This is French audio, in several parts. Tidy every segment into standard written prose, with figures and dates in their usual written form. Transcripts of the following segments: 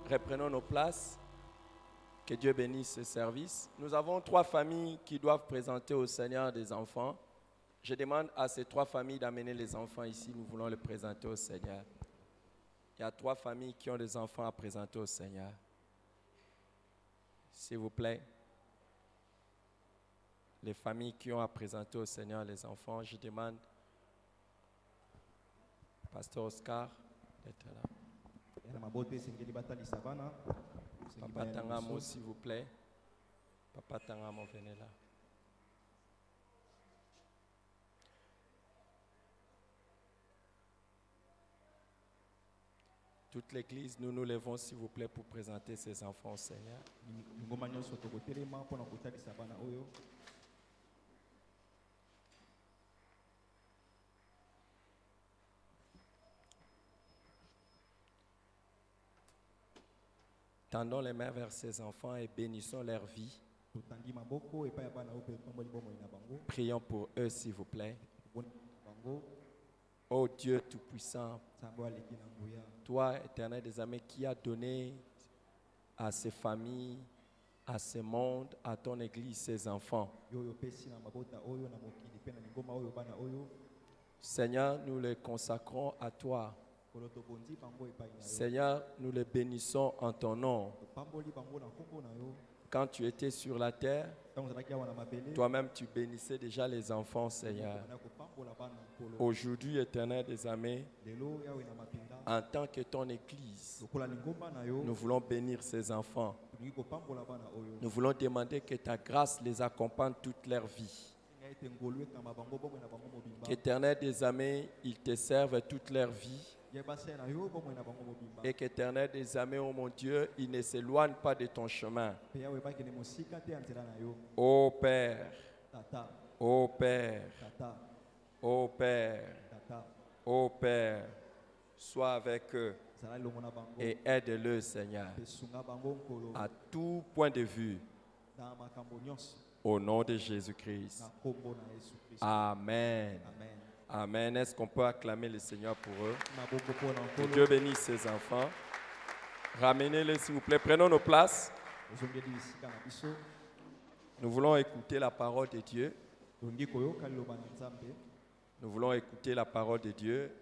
reprenons nos places. Que Dieu bénisse ce service. Nous avons 3 familles qui doivent présenter au Seigneur des enfants. Je demande à ces 3 familles d'amener les enfants ici. Nous voulons les présenter au Seigneur. Il y a 3 familles qui ont des enfants à présenter au Seigneur. S'il vous plaît. Les familles qui ont à présenter au Seigneur les enfants, je demande Pasteur Oscar d'être là. Papa Tangamo, s'il vous plaît. Papa Tangamo, venez là. Toute l'église, nous nous levons, s'il vous plaît, pour présenter ces enfants au Seigneur. Tendons les mains vers ces enfants et bénissons leur vie. Prions pour eux, s'il vous plaît. Ô Dieu Tout-Puissant, toi, Éternel des armées, qui as donné à ces familles, à ce monde, à ton Église, ces enfants. Seigneur, nous les consacrons à toi. Seigneur, nous les bénissons en ton nom. Quand tu étais sur la terre, toi-même tu bénissais déjà les enfants, Seigneur. Aujourd'hui, Éternel des armées, en tant que ton Église, nous voulons bénir ces enfants. Nous voulons demander que ta grâce les accompagne toute leur vie. Qu'Éternel des armées, ils te servent toute leur vie. Et qu'Éternel des armées, oh mon Dieu, ils ne s'éloignent pas de ton chemin. Ô Père, ô Père, ô Père, ô Père, sois avec eux et aide-le, Seigneur, à tout point de vue. Au nom de Jésus-Christ. Amen. Amen. Est-ce qu'on peut acclamer le Seigneur pour eux? Que Dieu bénisse ses enfants. Ramenez-les, s'il vous plaît. Prenons nos places. Nous voulons écouter la parole de Dieu. Nous voulons écouter la parole de Dieu.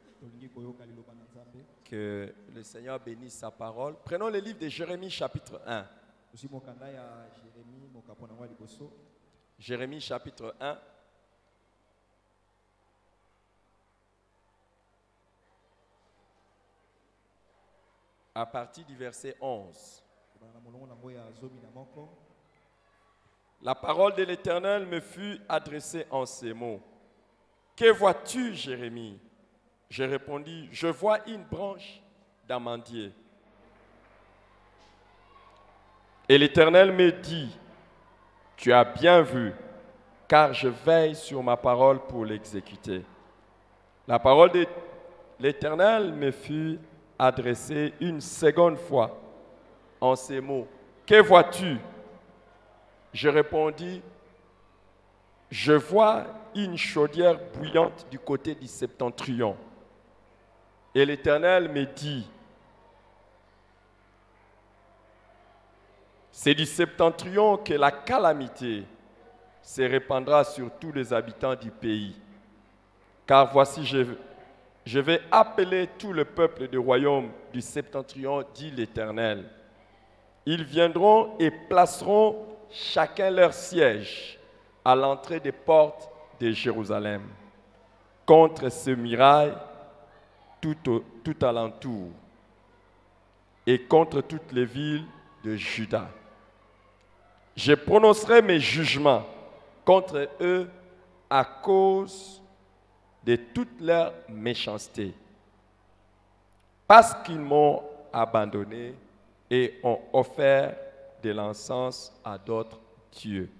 Que le Seigneur bénisse sa parole. Prenons le livre de Jérémie chapitre 1. Jérémie chapitre 1. À partir du verset 11. La parole de l'Éternel me fut adressée en ces mots. Que vois-tu, Jérémie? Je répondis, je vois une branche d'amandier. Et l'Éternel me dit, tu as bien vu, car je veille sur ma parole pour l'exécuter. La parole de l'Éternel me fut adressée une seconde fois en ces mots. Que vois-tu? Je répondis, je vois une chaudière bouillante du côté du septentrion. Et l'Éternel me dit, c'est du septentrion que la calamité se répandra sur tous les habitants du pays. Car voici, je vais appeler tout le peuple du royaume du septentrion, dit l'Éternel. Ils viendront et placeront chacun leur siège à l'entrée des portes de Jérusalem, contre ce muraille tout alentour, et contre toutes les villes de Juda. Je prononcerai mes jugements contre eux à cause de toute leur méchanceté, parce qu'ils m'ont abandonné et ont offert de l'encens à d'autres dieux,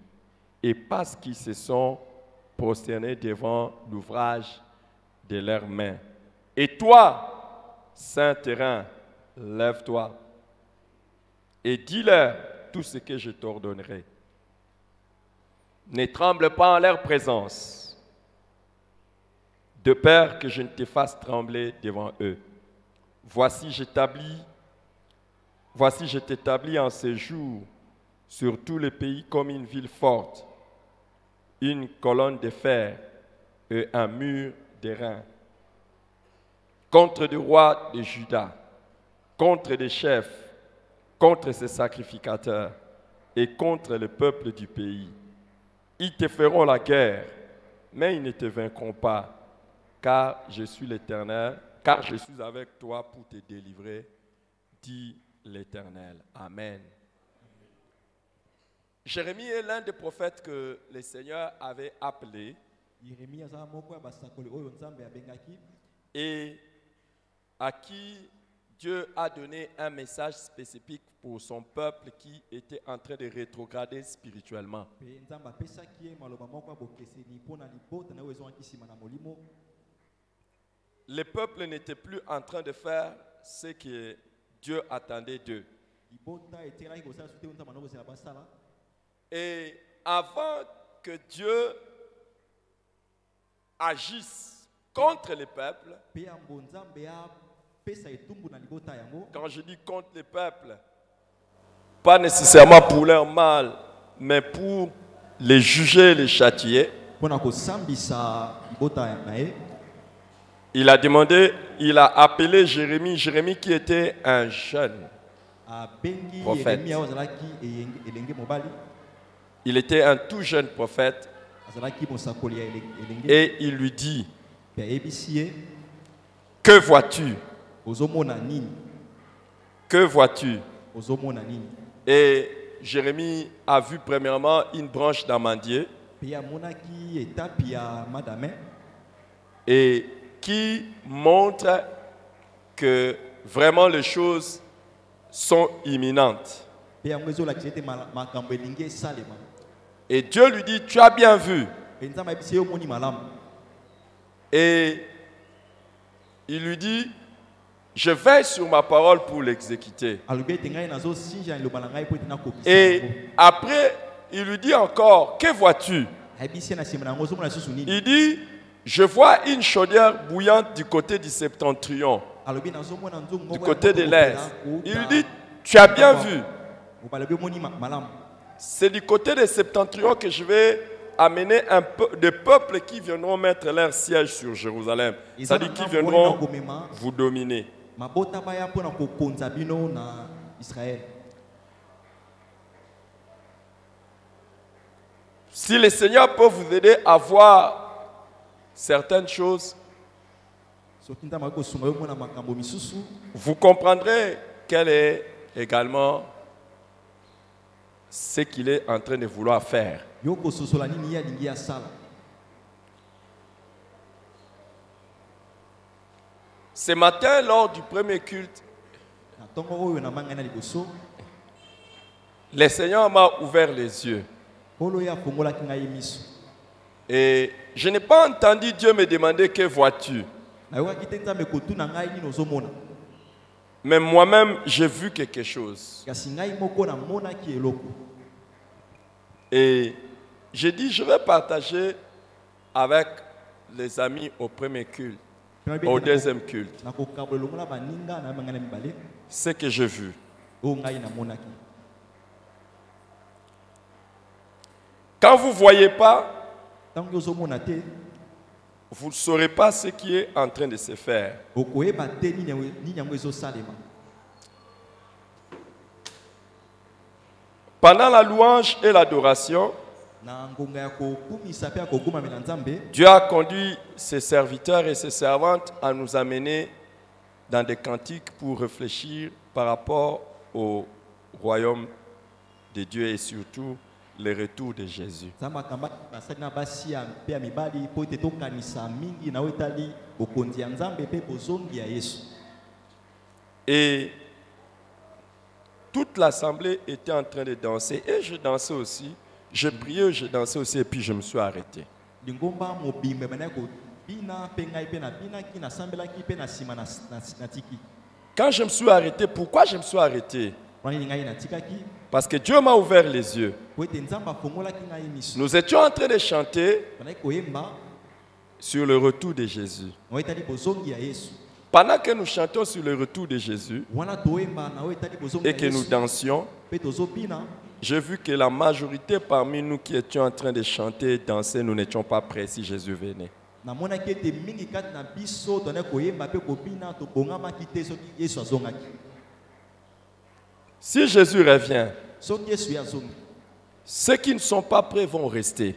et parce qu'ils se sont prosternés devant l'ouvrage de leurs mains. Et toi, saint terrain, lève-toi et dis-leur tout ce que je t'ordonnerai. Ne tremble pas en leur présence, de peur que je ne te fasse trembler devant eux. Voici, j'établis Voici, je t'établis en séjour sur tout le pays comme une ville forte, une colonne de fer et un mur d'airain. Contre des rois de Juda, contre des chefs, contre ses sacrificateurs et contre le peuple du pays. Ils te feront la guerre, mais ils ne te vaincront pas, car je suis l'Éternel, car je suis avec toi pour te délivrer, dit l'Éternel. Amen. Jérémie est l'un des prophètes que le Seigneur avait appelé et à qui Dieu a donné un message spécifique pour son peuple qui était en train de rétrograder spirituellement. Le peuple n'était plus en train de faire ce que Dieu attendait d'eux. Et avant que Dieu agisse contre le peuple, quand je dis contre le peuple, pas nécessairement pour leur mal, mais pour les juger et les châtier, il a demandé, il a appelé Jérémie, Jérémie qui était un jeune prophète. Il était un tout jeune prophète et il lui dit, que vois-tu? Que vois-tu? Et Jérémie a vu premièrement une branche d'amandier et qui montre que vraiment les choses sont imminentes. Et Dieu lui dit, tu as bien vu. Et il lui dit, je veille sur ma parole pour l'exécuter. Et après, il lui dit encore, que vois-tu? Il dit, je vois une chaudière bouillante du côté du septentrion, du côté de l'est. Il lui dit, tu as bien vu. C'est du côté des septentrions que je vais amener des peuples qui viendront mettre leur siège sur Jérusalem. C'est-à-dire qui viendront vous dominer. Si le Seigneur peut vous aider à voir certaines choses, vous comprendrez quel est également ce qu'il est en train de vouloir faire. Ce matin, lors du premier culte, le Seigneur m'a ouvert les yeux. Et je n'ai pas entendu Dieu me demander que vois-tu. Mais moi-même, j'ai vu quelque chose. Et j'ai dit, je vais partager avec les amis au premier culte, au deuxième culte, ce que j'ai vu. Quand vous ne voyez pas, vous ne saurez pas ce qui est en train de se faire. Pendant la louange et l'adoration, Dieu a conduit ses serviteurs et ses servantes à nous amener dans des cantiques pour réfléchir par rapport au royaume de Dieu et surtout le retour de Jésus. Et toute l'assemblée était en train de danser et je dansais aussi. Je priais, je dansais aussi et puis je me suis arrêté. Quand je me suis arrêté, pourquoi je me suis arrêté? Parce que Dieu m'a ouvert les yeux. Nous étions en train de chanter sur le retour de Jésus. Pendant que nous chantons sur le retour de Jésus et que nous dansions, j'ai vu que la majorité parmi nous qui étions en train de chanter et danser, nous n'étions pas prêts si Jésus venait. Si Jésus revient, ceux qui ne sont pas prêts vont rester.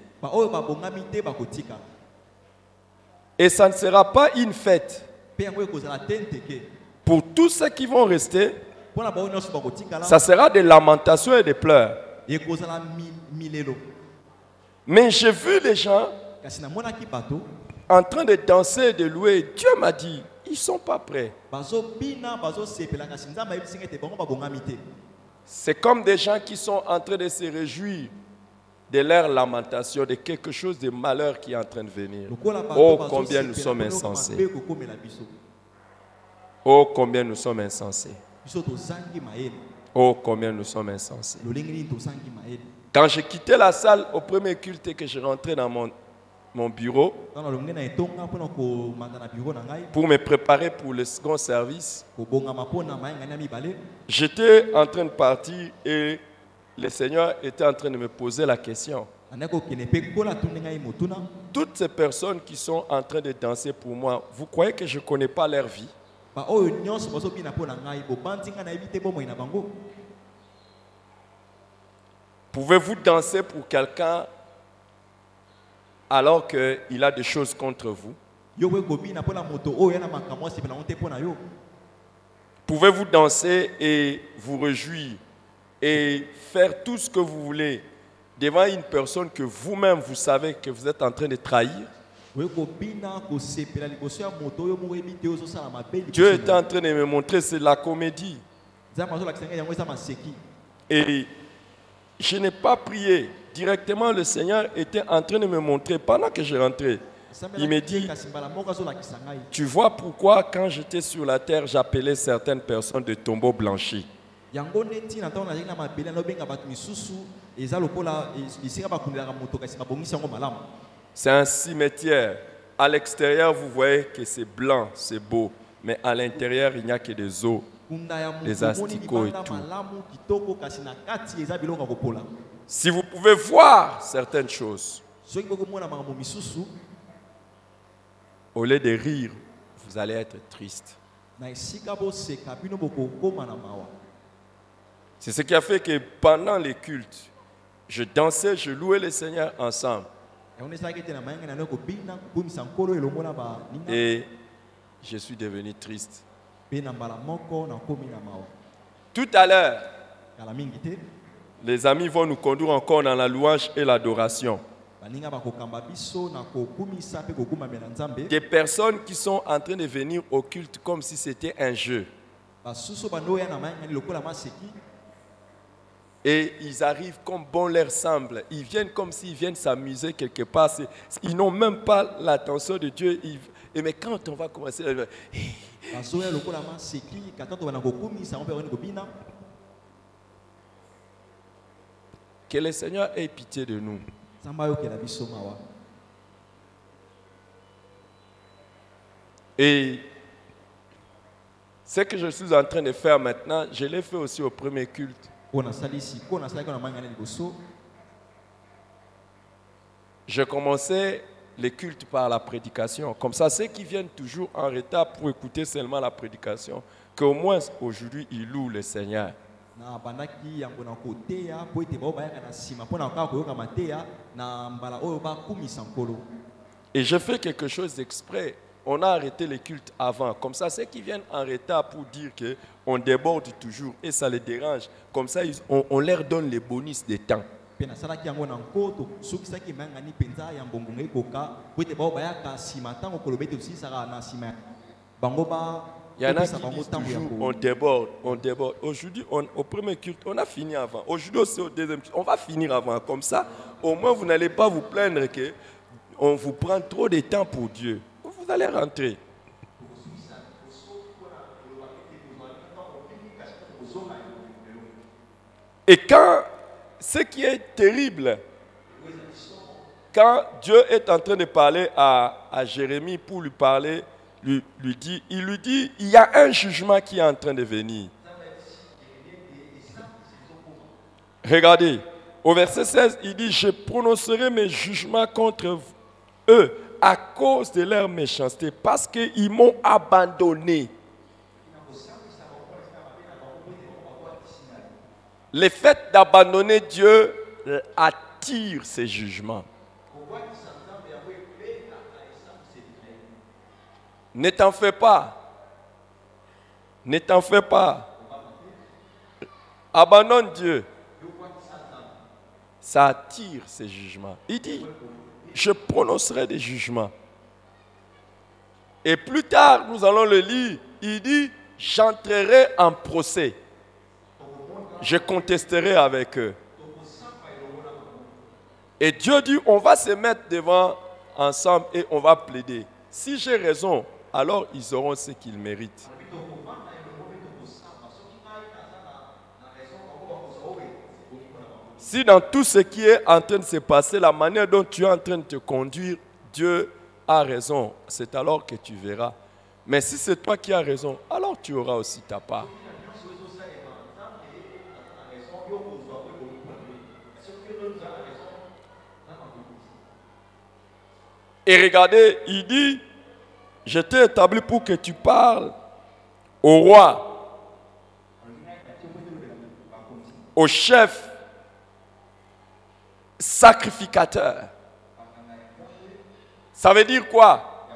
Et ça ne sera pas une fête. Pour tous ceux qui vont rester, ça sera des lamentations et des pleurs. Mais j'ai vu les gens en train de danser et de louer. Dieu m'a dit, ils ne sont pas prêts. C'est comme des gens qui sont en train de se réjouir de leur lamentation, de quelque chose de malheur qui est en train de venir. Oh, combien nous sommes insensés. Oh, combien nous sommes insensés. Oh, combien nous sommes insensés. Quand j'ai quitté la salle au premier culte et que je rentrais dans mon bureau pour me préparer pour le second service, j'étais en train de partir et le Seigneur était en train de me poser la question. Toutes ces personnes qui sont en train de danser pour moi, vous croyez que je ne connais pas leur vie? Pouvez-vous danser pour quelqu'un alors qu'il a des choses contre vous? Pouvez-vous danser et vous réjouir et faire tout ce que vous voulez devant une personne que vous-même vous savez que vous êtes en train de trahir? Dieu est en train de me montrer, c'est la comédie. Et je n'ai pas prié. Directement, le Seigneur était en train de me montrer pendant que je rentrais. Il me dit, tu vois pourquoi quand j'étais sur la terre, j'appelais certaines personnes de tombeaux blanchis. C'est un cimetière. À l'extérieur, vous voyez que c'est blanc, c'est beau. Mais à l'intérieur, il n'y a que des os, des asticots et tout. Si vous pouvez voir certaines choses, au lieu de rire, vous allez être triste. C'est ce qui a fait que pendant les cultes, je dansais, je louais le Seigneur ensemble. Et je suis devenu triste. Tout à l'heure, les amis vont nous conduire encore dans la louange et l'adoration. Des personnes qui sont en train de venir au culte comme si c'était un jeu. Et ils arrivent comme bon leur semble. Ils viennent comme s'ils viennent s'amuser quelque part. Ils n'ont même pas l'attention de Dieu. Mais quand on va commencer... Que le Seigneur ait pitié de nous. Et ce que je suis en train de faire maintenant, je l'ai fait aussi au premier culte. Je commençais les cultes par la prédication. Comme ça, ceux qui viennent toujours en retard pour écouter seulement la prédication, qu'au moins aujourd'hui, ils louent le Seigneur. Et je fais quelque chose d'exprès. On a arrêté les cultes avant. Comme ça, ceux qui viennent en retard pour dire qu'on déborde toujours et ça les dérange, comme ça, on leur donne les bonus de temps. Il y en a qui disent toujours on déborde. Aujourd'hui, au premier culte, on a fini avant. Aujourd'hui aussi au deuxième culte, on va finir avant. Comme ça, au moins vous n'allez pas vous plaindre qu'on vous prend trop de temps pour Dieu. Vous allez rentrer. Et quand, ce qui est terrible, quand Dieu est en train de parler à Jérémie pour lui parler lui dit, il y a un jugement qui est en train de venir. Regardez, au verset 16, il dit, je prononcerai mes jugements contre eux à cause de leur méchanceté, parce qu'ils m'ont abandonné. Le fait d'abandonner Dieu attire ces jugements. Ne t'en fais pas. Ne t'en fais pas. Abandonne Dieu. Ça attire ces jugements. Il dit, je prononcerai des jugements. Et plus tard, nous allons le lire, il dit, j'entrerai en procès. Je contesterai avec eux. Et Dieu dit, on va se mettre devant ensemble et on va plaider. Si j'ai raison, alors ils auront ce qu'ils méritent. Si dans tout ce qui est en train de se passer, la manière dont tu es en train de te conduire, Dieu a raison, c'est alors que tu verras. Mais si c'est toi qui as raison, alors tu auras aussi ta part. Et regardez, il dit, je t'ai établi pour que tu parles au roi, au chef, sacrificateur. Ça veut dire quoi?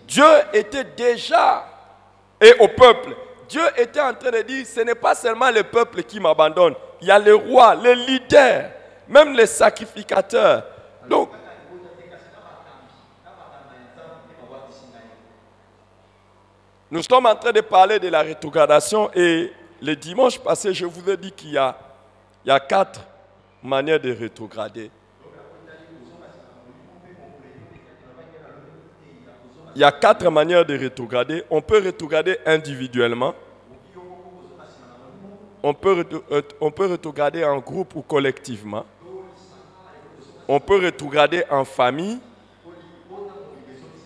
Dieu était déjà, et au peuple, Dieu était en train de dire, ce n'est pas seulement le peuple qui m'abandonne, il y a le roi, les leaders, même les sacrificateurs. Donc, nous sommes en train de parler de la rétrogradation et le dimanche passé, je vous ai dit qu'il y a 4 manières de rétrograder. Il y a 4 manières de rétrograder. On peut rétrograder individuellement. On peut rétrograder en groupe ou collectivement. On peut rétrograder en famille.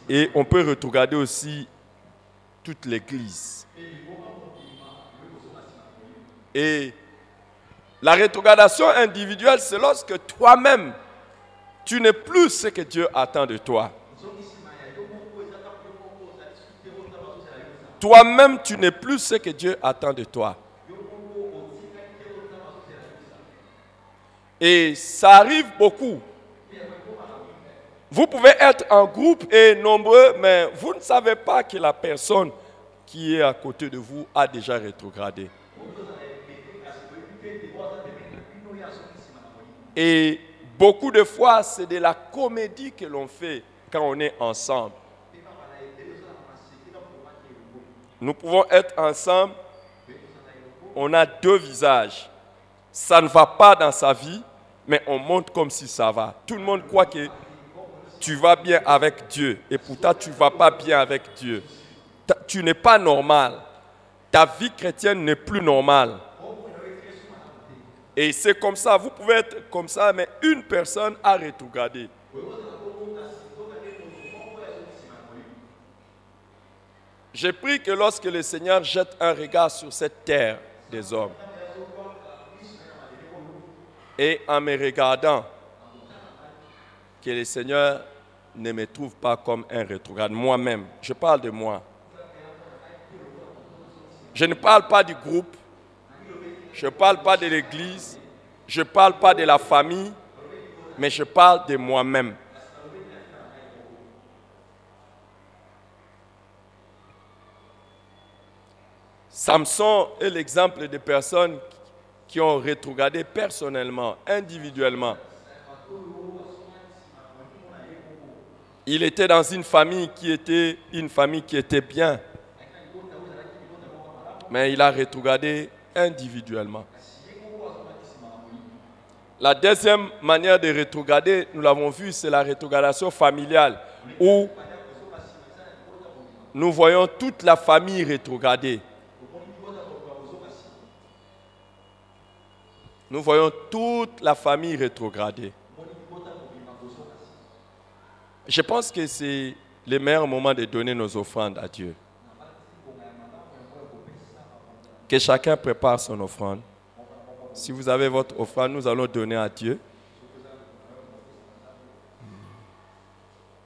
Et on peut rétrograder aussi toute l'Église. Et la rétrogradation individuelle, c'est lorsque toi-même, tu n'es plus ce que Dieu attend de toi. Toi-même, tu n'es plus ce que Dieu attend de toi. Et ça arrive beaucoup. Vous pouvez être en groupe et nombreux, mais vous ne savez pas que la personne qui est à côté de vous a déjà rétrogradé. Et beaucoup de fois, c'est de la comédie que l'on fait quand on est ensemble. Nous pouvons être ensemble, on a 2 visages. Ça ne va pas dans sa vie, mais on montre comme si ça va. Tout le monde croit que tu vas bien avec Dieu et pourtant tu ne vas pas bien avec Dieu. Tu n'es pas normal. Ta vie chrétienne n'est plus normale. Et c'est comme ça, vous pouvez être comme ça, mais une personne a rétrogradé. J'ai pris que lorsque le Seigneur jette un regard sur cette terre des hommes, et en me regardant, que le Seigneur ne me trouve pas comme un rétrograde. Moi-même, je parle de moi. Je ne parle pas du groupe, je ne parle pas de l'église, je ne parle pas de la famille, mais je parle de moi-même. Samson est l'exemple de personnes qui ont rétrogradé personnellement, individuellement. Il était dans une famille qui était bien, mais il a rétrogradé individuellement. La deuxième manière de rétrograder, nous l'avons vu, c'est la rétrogradation familiale, où nous voyons toute la famille rétrograder. Nous voyons toute la famille rétrograder. Je pense que c'est les meilleurs moments de donner nos offrandes à Dieu. Que chacun prépare son offrande. Si vous avez votre offrande, nous allons donner à Dieu.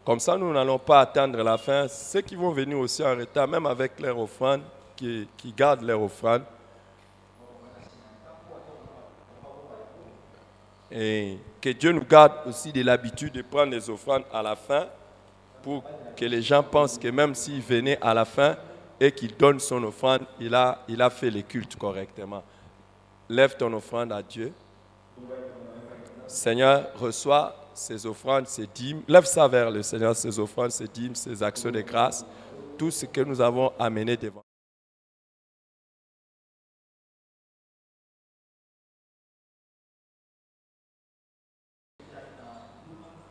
Comme ça, nous n'allons pas attendre la fin. Ceux qui vont venir aussi en retard, même avec leur offrande, qui gardent leur offrande. Et que Dieu nous garde aussi de l'habitude de prendre les offrandes à la fin pour que les gens pensent que même s'il venait à la fin et qu'il donne son offrande, il a fait le culte correctement. Lève ton offrande à Dieu. Seigneur, reçois ces offrandes, ces dîmes. Lève ça vers le Seigneur, ces offrandes, ces dîmes, ces actions de grâce, tout ce que nous avons amené devant.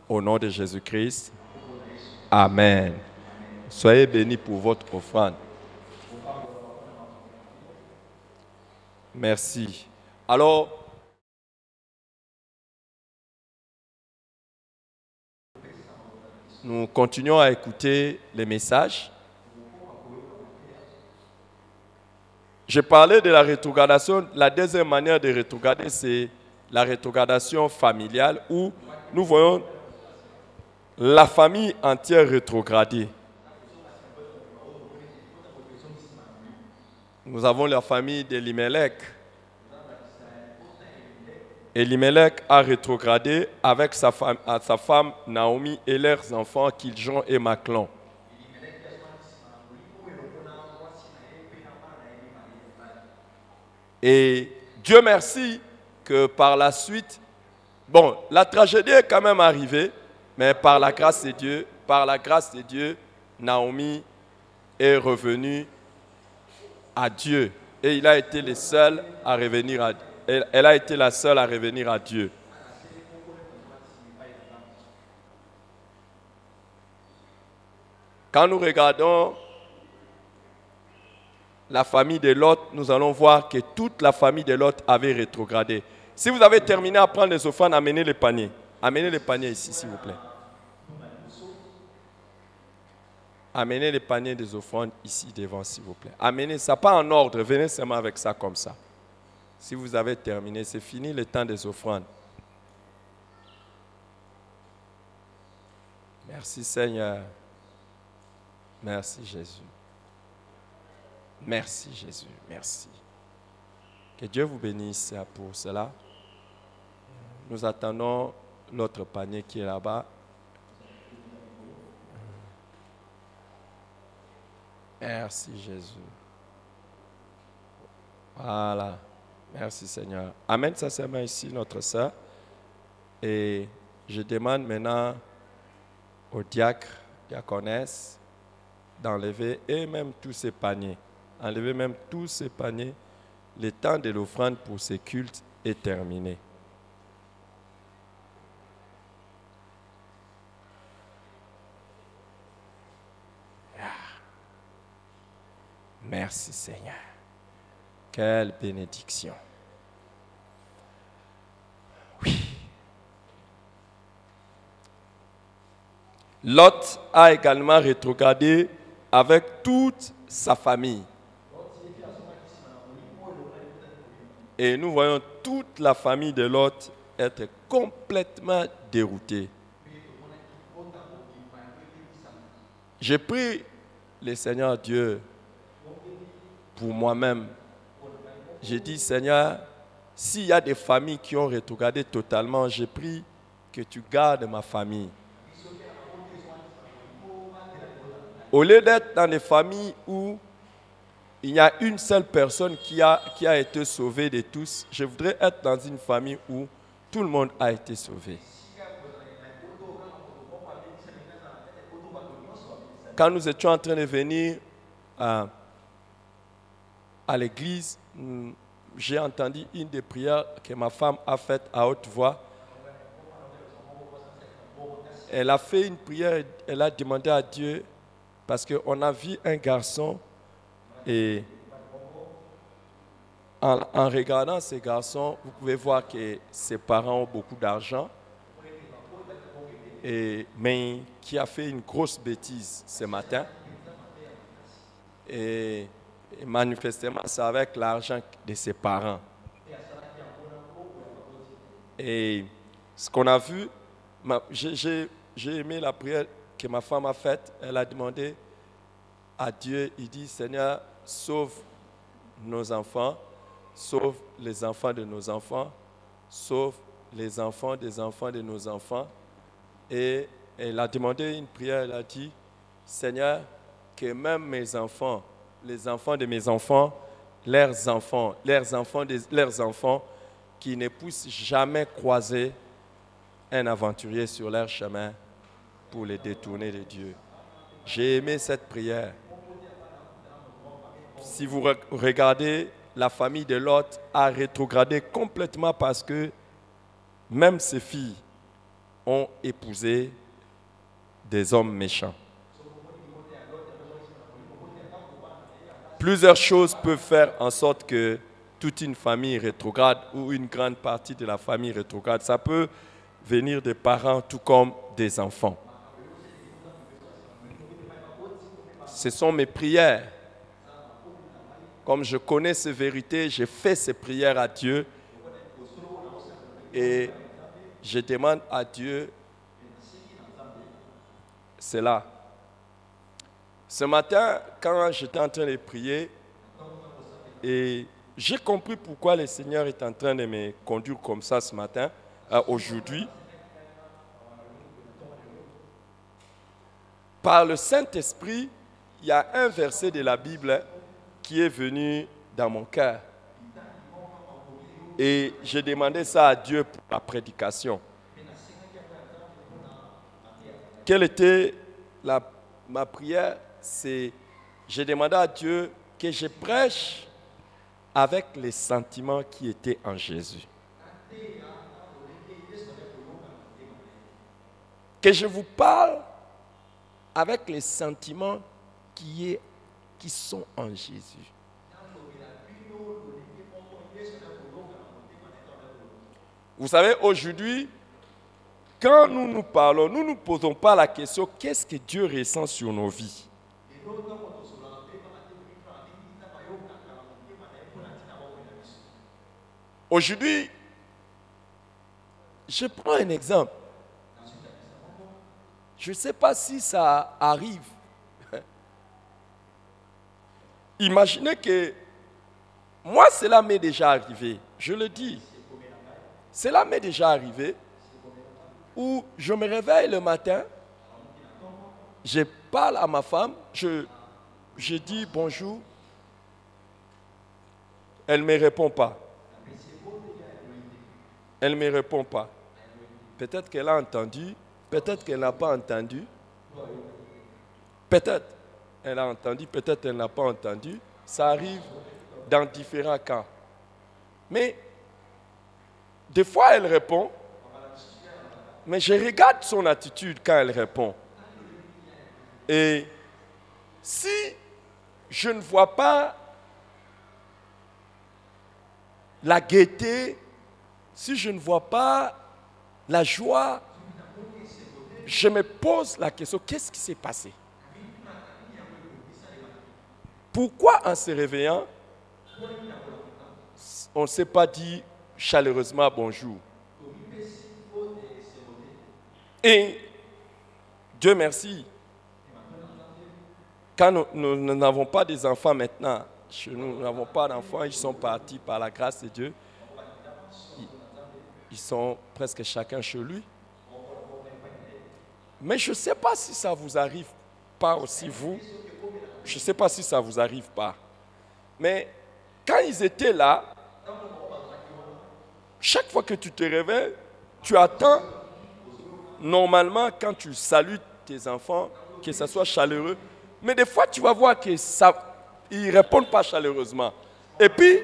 Au nom de Jésus-Christ. Amen. Soyez bénis pour votre offrande. Merci. Alors, nous continuons à écouter les messages. Je parlais de la rétrogradation. La deuxième manière de rétrograder, c'est la rétrogradation familiale où nous voyons la famille entière rétrogradée. Nous avons la famille d'Elimelech. Elimelech a rétrogradé avec sa femme Naomi et leurs enfants Kiljon et Machlon. Et Dieu merci que par la suite, bon, la tragédie est quand même arrivée, mais par la grâce de Dieu, Naomi est revenue à Dieu. Et il a été le seul à revenir à Dieu. Elle a été la seule à revenir à Dieu. Quand nous regardons la famille de Lot, nous allons voir que toute la famille de Lot avait rétrogradé. Si vous avez terminé à prendre les offrandes, amenez les paniers. Amenez les paniers ici, s'il vous plaît. Amenez les paniers des offrandes ici devant, s'il vous plaît. Amenez ça, pas en ordre, venez seulement avec ça comme ça. Si vous avez terminé, c'est fini le temps des offrandes. Merci Seigneur. Merci Jésus. Merci Jésus, merci. Que Dieu vous bénisse pour cela. Nous attendons l'autre panier qui est là-bas. Merci Jésus. Voilà. Merci Seigneur. Amène sa main ici, notre sœur. Et je demande maintenant au diacre, diaconesse, d'enlever et même tous ces paniers. Enlever même tous ces paniers. Le temps de l'offrande pour ces cultes est terminé. Merci Seigneur. Quelle bénédiction. Oui. Lot a également rétrogradé avec toute sa famille. Et nous voyons toute la famille de Lot être complètement déroutée. J'ai pris le Seigneur Dieu pour moi-même. J'ai dit, Seigneur, s'il y a des familles qui ont rétrogradé totalement, j'ai pris que tu gardes ma famille. Au lieu d'être dans des familles où il y a une seule personne qui a été sauvée de tous, je voudrais être dans une famille où tout le monde a été sauvé. Quand nous étions en train de venir à l'église, j'ai entendu une des prières que ma femme a faites à haute voix. Elle a fait une prière, elle a demandé à Dieu, parce qu'on a vu un garçon et en regardant ces garçons, vous pouvez voir que ses parents ont beaucoup d'argent. mais qui a fait une grosse bêtise ce matin. Et manifestement, c'est avec l'argent de ses parents. Et ce qu'on a vu, j'ai aimé la prière que ma femme a faite. Elle a demandé à Dieu, il dit, Seigneur, sauve nos enfants, sauve les enfants de nos enfants, sauve les enfants des enfants de nos enfants. Et elle a demandé une prière, elle a dit, Seigneur, que même mes enfants, les enfants de mes enfants, leurs enfants de leurs enfants, qui ne puissent jamais croiser un aventurier sur leur chemin pour les détourner de Dieu. J'ai aimé cette prière. Si vous regardez, la famille de Lot a rétrogradé complètement parce que même ses filles ont épousé des hommes méchants. Plusieurs choses peuvent faire en sorte que toute une famille rétrograde ou une grande partie de la famille rétrograde. Ça peut venir des parents tout comme des enfants. Ce sont mes prières. Comme je connais ces vérités, j'ai fait ces prières à Dieu et je demande à Dieu cela. Ce matin, quand j'étais en train de prier, et j'ai compris pourquoi le Seigneur est en train de me conduire comme ça ce matin, aujourd'hui. Par le Saint-Esprit, il y a un verset de la Bible qui est venu dans mon cœur. Et j'ai demandé ça à Dieu pour la prédication. Quelle était ma prière? C'est, j'ai demandé à Dieu que je prêche avec les sentiments qui étaient en Jésus. Que je vous parle avec les sentiments qui sont en Jésus. Vous savez, aujourd'hui, quand nous nous parlons, nous ne nous posons pas la question qu'est-ce que Dieu ressent sur nos vies. Aujourd'hui, je prends un exemple. Je ne sais pas si ça arrive. Imaginez que moi, cela m'est déjà arrivé. Je le dis. Cela m'est déjà arrivé où je me réveille le matin, je parle à ma femme, je dis bonjour, elle ne me répond pas. Elle ne me répond pas. Peut-être qu'elle a entendu, peut-être qu'elle n'a pas entendu. Peut-être elle a entendu, peut-être elle n'a pas entendu. Ça arrive dans différents cas. Mais des fois elle répond, mais je regarde son attitude quand elle répond. Et si je ne vois pas la gaieté, si je ne vois pas la joie, je me pose la question, qu'est-ce qui s'est passé? Pourquoi en se réveillant, on ne s'est pas dit chaleureusement bonjour? Et Dieu merci, quand nous n'avons pas des enfants maintenant, chez nous n'avons pas d'enfants, ils sont partis par la grâce de Dieu. Ils sont presque chacun chez lui. Mais je ne sais pas si ça vous arrive pas aussi, vous. Je ne sais pas si ça vous arrive pas. Mais quand ils étaient là, chaque fois que tu te réveilles, tu attends, normalement, quand tu salues tes enfants, que ça soit chaleureux. Mais des fois, tu vas voir qu'ils ne répondent pas chaleureusement. Et puis,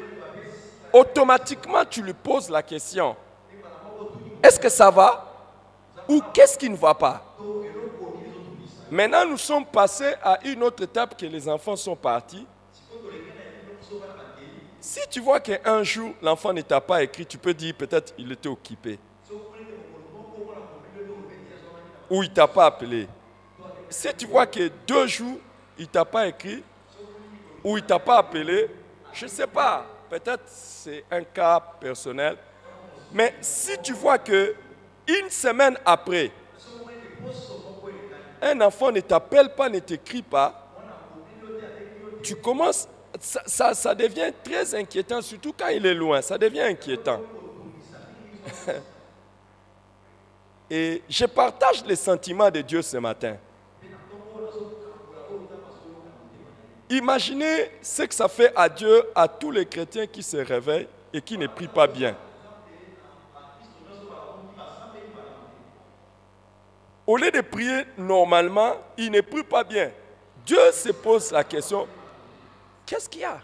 automatiquement, tu lui poses la question. Est-ce que ça va? Ou qu'est-ce qui ne va pas? Maintenant, nous sommes passés à une autre étape que les enfants sont partis. Si tu vois qu'un jour, l'enfant ne t'a pas écrit, tu peux dire peut-être qu'il était occupé. ou il ne t'a pas appelé. Si tu vois que 2 jours, il ne t'a pas écrit, ou il ne t'a pas appelé, je ne sais pas, peut-être c'est un cas personnel, mais si tu vois que 1 semaine après, un enfant ne t'appelle pas, ne t'écrit pas, tu commences, ça devient très inquiétant, surtout quand il est loin, ça devient inquiétant. Et je partage les sentiments de Dieu ce matin. Imaginez ce que ça fait à Dieu, à tous les chrétiens qui se réveillent et qui ne prient pas bien. Au lieu de prier normalement, ils ne prient pas bien. Dieu se pose la question, qu'est-ce qu'il y a?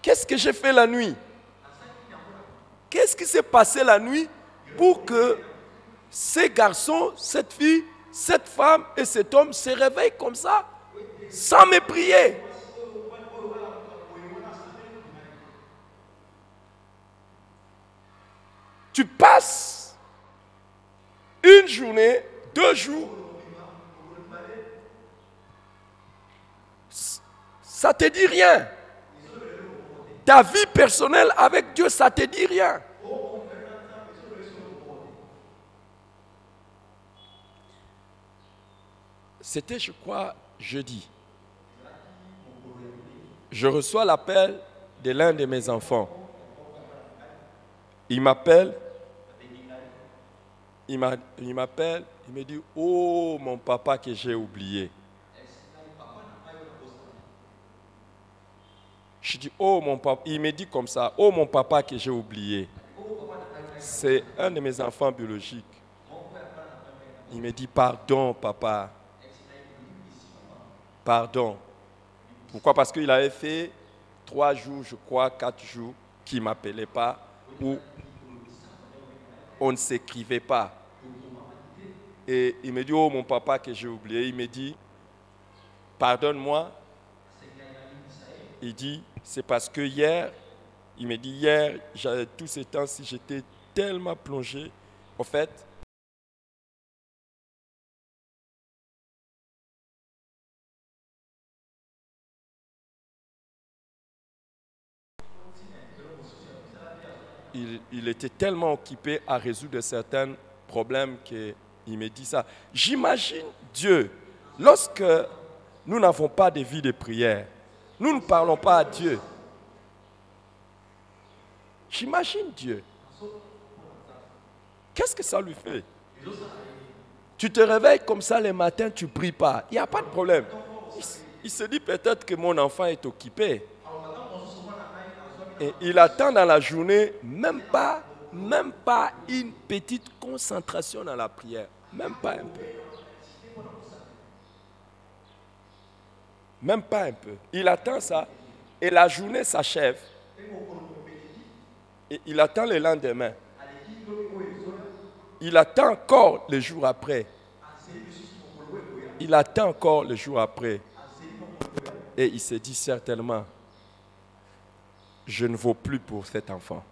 Qu'est-ce que j'ai fait la nuit? Qu'est-ce qui s'est passé la nuit pour que ces garçons, cette fille, cette femme et cet homme se réveillent comme ça, sans me prier? Tu passes 1 journée, 2 jours, ça ne te dit rien. Ta vie personnelle avec Dieu, ça ne te dit rien. C'était, je crois, jeudi. Je reçois l'appel de l'un de mes enfants. Il m'appelle, il me dit, oh mon papa que j'ai oublié. Je dis, oh mon papa, il me dit comme ça, oh mon papa que j'ai oublié. C'est un de mes enfants biologiques. Il me dit, pardon papa. Pardon. Pourquoi? Parce qu'il avait fait 3 jours, je crois, 4 jours, qu'il ne m'appelait pas, ou on ne s'écrivait pas. Et il me dit, oh mon papa que j'ai oublié. Il me dit, pardonne-moi. Il dit, c'est parce que hier, il me dit, hier, tous ces temps-ci, j'étais tellement plongé. En fait, il était tellement occupé à résoudre certains problèmes qu'il me dit ça. J'imagine Dieu, lorsque nous n'avons pas de vie de prière, nous ne parlons pas à Dieu. J'imagine Dieu. Qu'est-ce que ça lui fait? Tu te réveilles comme ça le matin, tu ne pries pas. Il n'y a pas de problème. Il se dit peut-être que mon enfant est occupé. Et il attend dans la journée même pas une petite concentration dans la prière. Même pas un peu. Même pas un peu. Il attend ça et la journée s'achève. Et il attend le lendemain. Il attend encore le jour après. Il attend encore le jour après. Et il se dit certainement, je ne vaux plus pour cet enfant.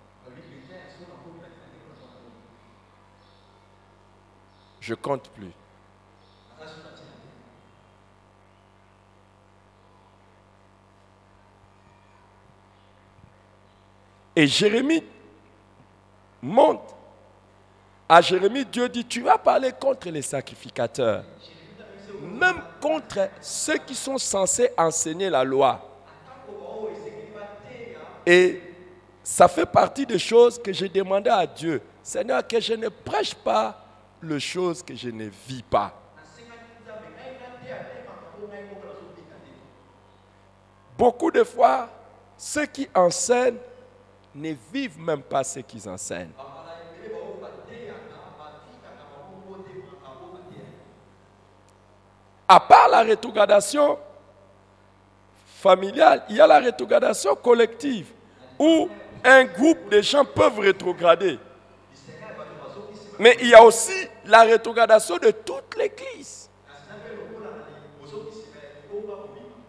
Je ne compte plus. Et Jérémie monte. À Jérémie, Dieu dit, tu vas parler contre les sacrificateurs, même contre ceux qui sont censés enseigner la loi. Et ça fait partie des choses que j'ai demandé à Dieu. Seigneur, que je ne prêche pas les choses que je ne vis pas. Beaucoup de fois, ceux qui enseignent ne vivent même pas ce qu'ils enseignent. À part la rétrogradation familiale, il y a la rétrogradation collective où un groupe de gens peuvent rétrograder. Mais il y a aussi la rétrogradation de toute l'Église.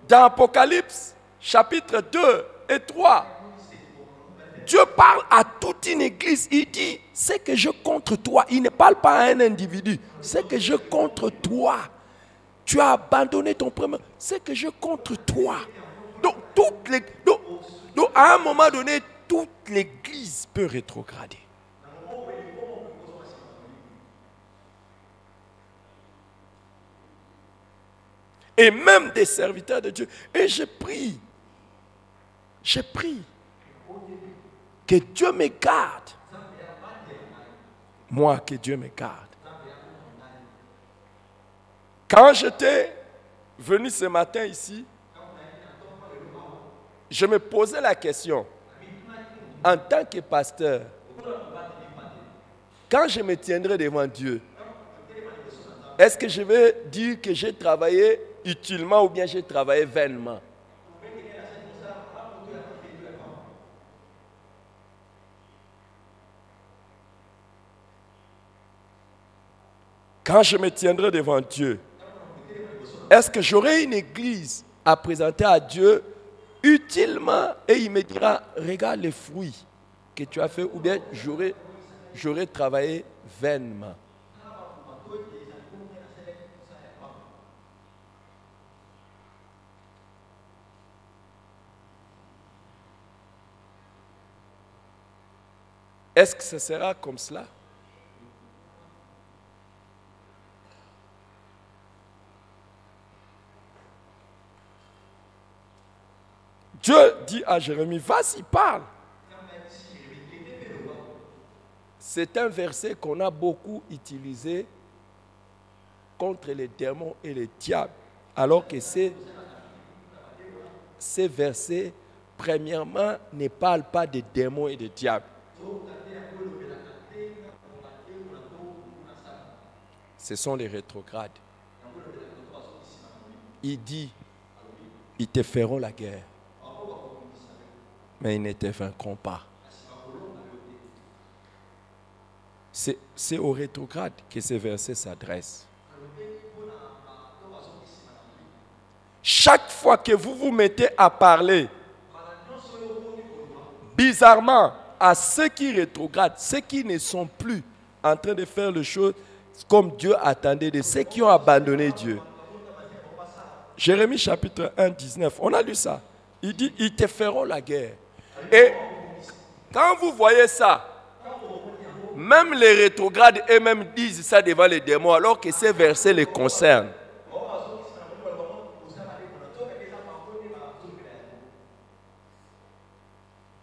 Dans Apocalypse, chapitre 2 et 3, Dieu parle à toute une église. Il dit, c'est que je contre toi. Il ne parle pas à un individu. C'est que je contre toi. Tu as abandonné ton premier. C'est que je contre toi. Donc, à un moment donné, toute l'église peut rétrograder. Et même des serviteurs de Dieu. Et j'ai pris que Dieu me garde. Moi, que Dieu me garde. Quand j'étais venu ce matin ici, je me posais la question, en tant que pasteur, quand je me tiendrai devant Dieu, est-ce que je vais dire que j'ai travaillé utilement ou bien j'ai travaillé vainement? Quand je me tiendrai devant Dieu, est-ce que j'aurai une église à présenter à Dieu utilement et il me dira, regarde les fruits que tu as fait, ou bien j'aurai travaillé vainement? Est-ce que ce sera comme cela? Dieu dit à Jérémie, vas-y, parle. C'est un verset qu'on a beaucoup utilisé contre les démons et les diables. Alors que ces versets, premièrement, ne parlent pas des démons et des diables. Ce sont les rétrogrades. Il dit, ils te feront la guerre, mais ils ne te vaincront pas. C'est aux rétrogrades que ces versets s'adressent. Chaque fois que vous vous mettez à parler bizarrement à ceux qui rétrogradent, ceux qui ne sont plus en train de faire les choses comme Dieu attendait de ceux qui ont abandonné Dieu. Jérémie chapitre 1, 19, on a lu ça. Il dit, ils te feront la guerre. Et quand vous voyez ça, même les rétrogrades eux-mêmes disent ça devant les démons alors que ces versets les concernent.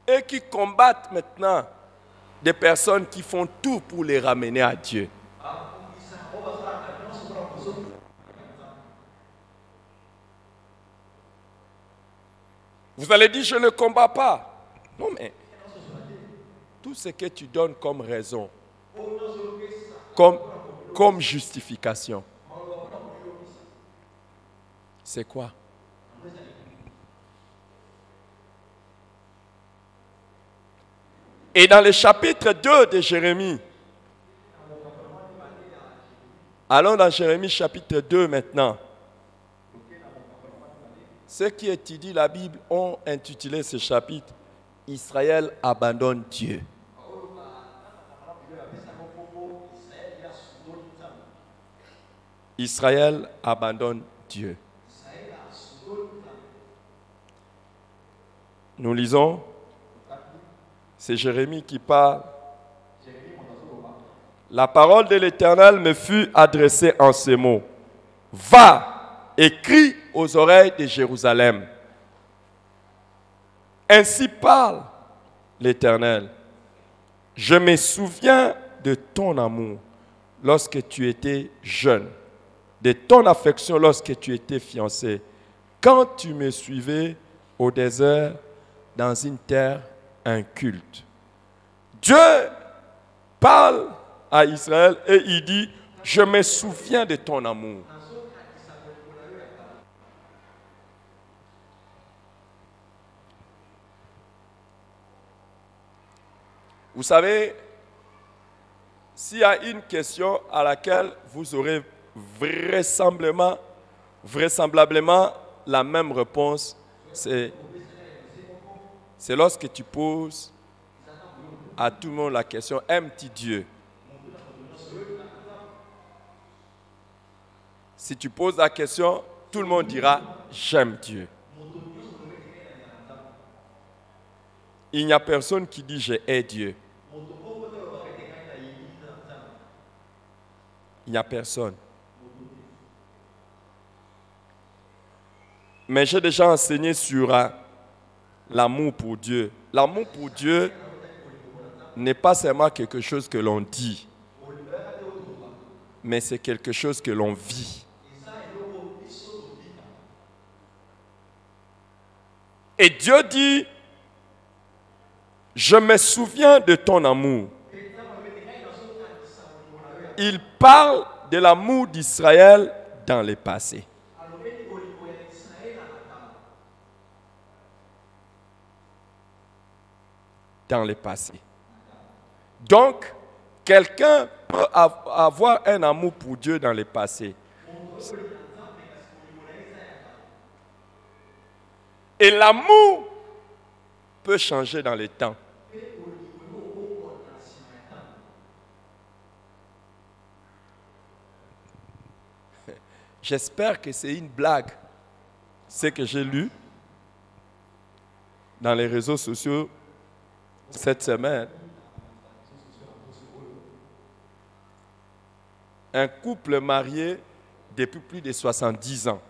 Et qui combattent maintenant des personnes qui font tout pour les ramener à Dieu. Vous allez dire, je ne combats pas. Non, mais tout ce que tu donnes comme raison, comme justification, c'est quoi? Et dans le chapitre 2 de Jérémie, allons dans Jérémie chapitre 2 maintenant. Ceux qui étudient la Bible ont intitulé ce chapitre « Israël abandonne Dieu ». Israël abandonne Dieu. Nous lisons, c'est Jérémie qui parle. La parole de l'Éternel me fut adressée en ces mots. Va et crie aux oreilles de Jérusalem. Ainsi parle l'Éternel. Je me souviens de ton amour lorsque tu étais jeune, de ton affection lorsque tu étais fiancé, quand tu me suivais au désert dans une terre inculte. Dieu parle à Israël et il dit, je me souviens de ton amour. Vous savez, s'il y a une question à laquelle vous aurez vraisemblablement la même réponse, c'est lorsque tu poses à tout le monde la question, aimes-tu Dieu? Si tu poses la question, tout le monde dira, j'aime Dieu. Il n'y a personne qui dit, je hais Dieu. Il n'y a personne. Mais j'ai déjà enseigné sur l'amour pour Dieu. L'amour pour Dieu n'est pas seulement quelque chose que l'on dit, mais c'est quelque chose que l'on vit. Et Dieu dit, je me souviens de ton amour. Il parle de l'amour d'Israël dans le passé. Dans le passé. Donc, quelqu'un peut avoir un amour pour Dieu dans le passé. Et l'amour peut changer dans le temps. J'espère que c'est une blague, ce que j'ai lu dans les réseaux sociaux cette semaine. Un couple marié depuis plus de 70 ans.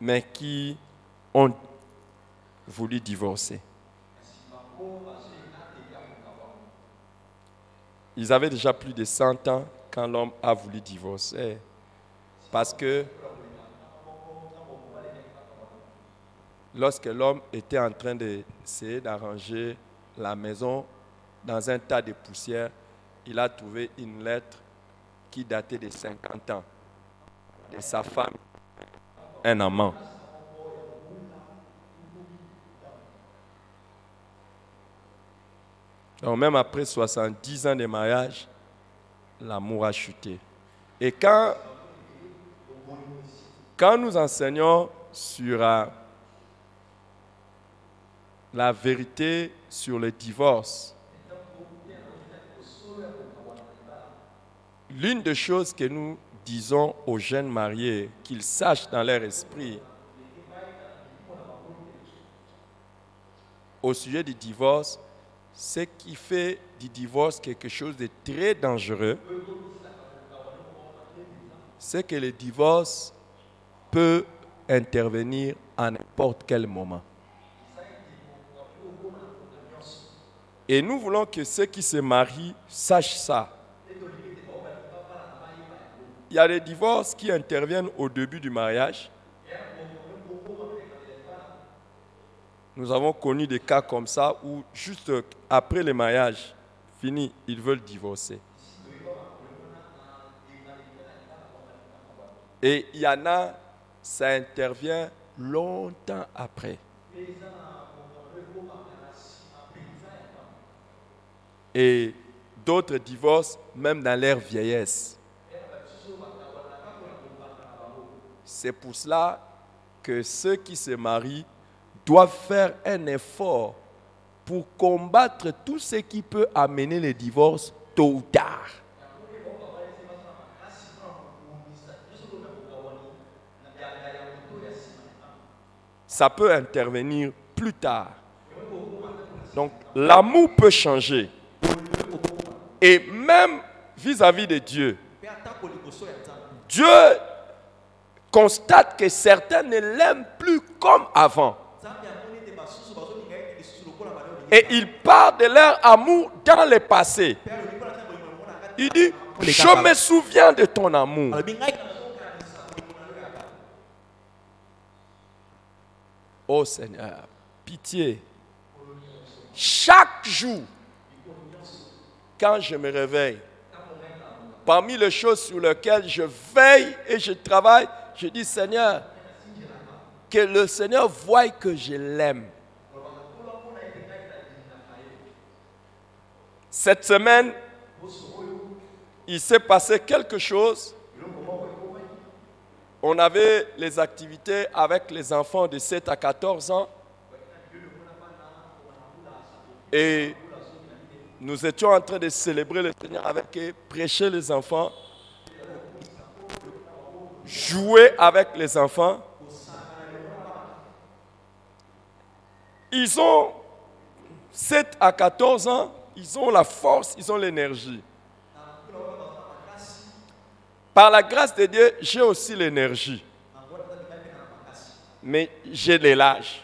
Mais qui ont voulu divorcer. Ils avaient déjà plus de 100 ans quand l'homme a voulu divorcer. Parce que lorsque l'homme était en train d'essayer d'arranger la maison dans un tas de poussière, il a trouvé une lettre qui datait de 50 ans de sa femme, un amant. Donc même après 70 ans de mariage, l'amour a chuté. Et quand nous enseignons sur la vérité sur le divorce, l'une des choses que nous disons aux jeunes mariés, qu'ils sachent dans leur esprit, au sujet du divorce, ce qui fait du divorce quelque chose de très dangereux, c'est que le divorce peut intervenir à n'importe quel moment. Et nous voulons que ceux qui se marient sachent ça. Il y a des divorces qui interviennent au début du mariage. Nous avons connu des cas comme ça où juste après le mariage fini, ils veulent divorcer. Et il y en a, ça intervient longtemps après. Et d'autres divorcent même dans leur vieillesse. C'est pour cela que ceux qui se marient doivent faire un effort pour combattre tout ce qui peut amener le divorce tôt ou tard. Ça peut intervenir plus tard. Donc, l'amour peut changer. Et même vis-à-vis de Dieu, Dieu constate que certains ne l'aiment plus comme avant. Et il parle de leur amour dans le passé. Il dit, je me souviens de ton amour. Oh Seigneur, pitié. Chaque jour, quand je me réveille, parmi les choses sur lesquelles je veille et je travaille, je dis Seigneur, que le Seigneur voie que je l'aime. Cette semaine, il s'est passé quelque chose on avait les activités avec les enfants de 7 à 14 ans. Et nous étions en train de célébrer le Seigneur avec eux, prêcher les enfants, jouer avec les enfants. Ils ont 7 à 14 ans, ils ont la force, ils ont l'énergie. Par la grâce de Dieu, j'ai aussi l'énergie. Mais j'ai les lâches.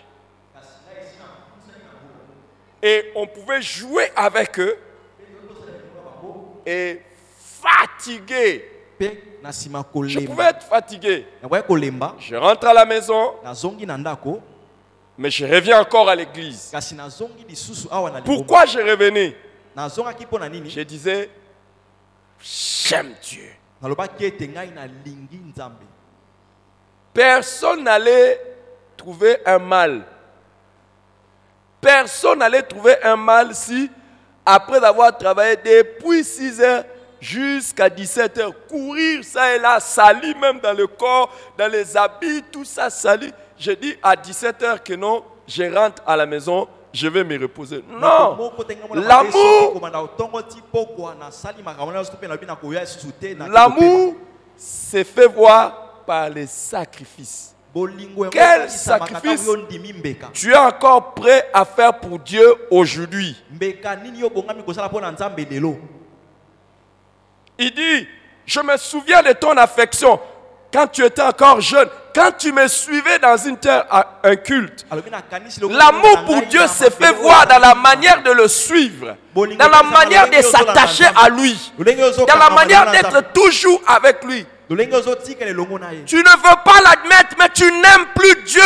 Et on pouvait jouer avec eux et fatigué. Je pouvais être fatigué. Je rentre à la maison, mais je reviens encore à l'église. Pourquoi je revenais? Je disais, j'aime Dieu. Personne n'allait trouver un mal. Personne n'allait trouver un mal si, après avoir travaillé depuis 6 heures jusqu'à 17 heures, courir ça et là, sali même dans le corps, dans les habits, tout ça sali. Je dis à 17 heures que non, je rentre à la maison, je vais me reposer. Non! L'amour se fait voir par les sacrifices. Quel sacrifice tu es encore prêt à faire pour Dieu aujourd'hui? Il dit, je me souviens de ton affection quand tu étais encore jeune, quand tu me suivais dans un culte. L'amour pour Dieu se fait voir dans la manière de le suivre, dans la manière de s'attacher à lui, dans la manière d'être toujours avec lui. Tu ne veux pas l'admettre, mais tu n'aimes plus Dieu.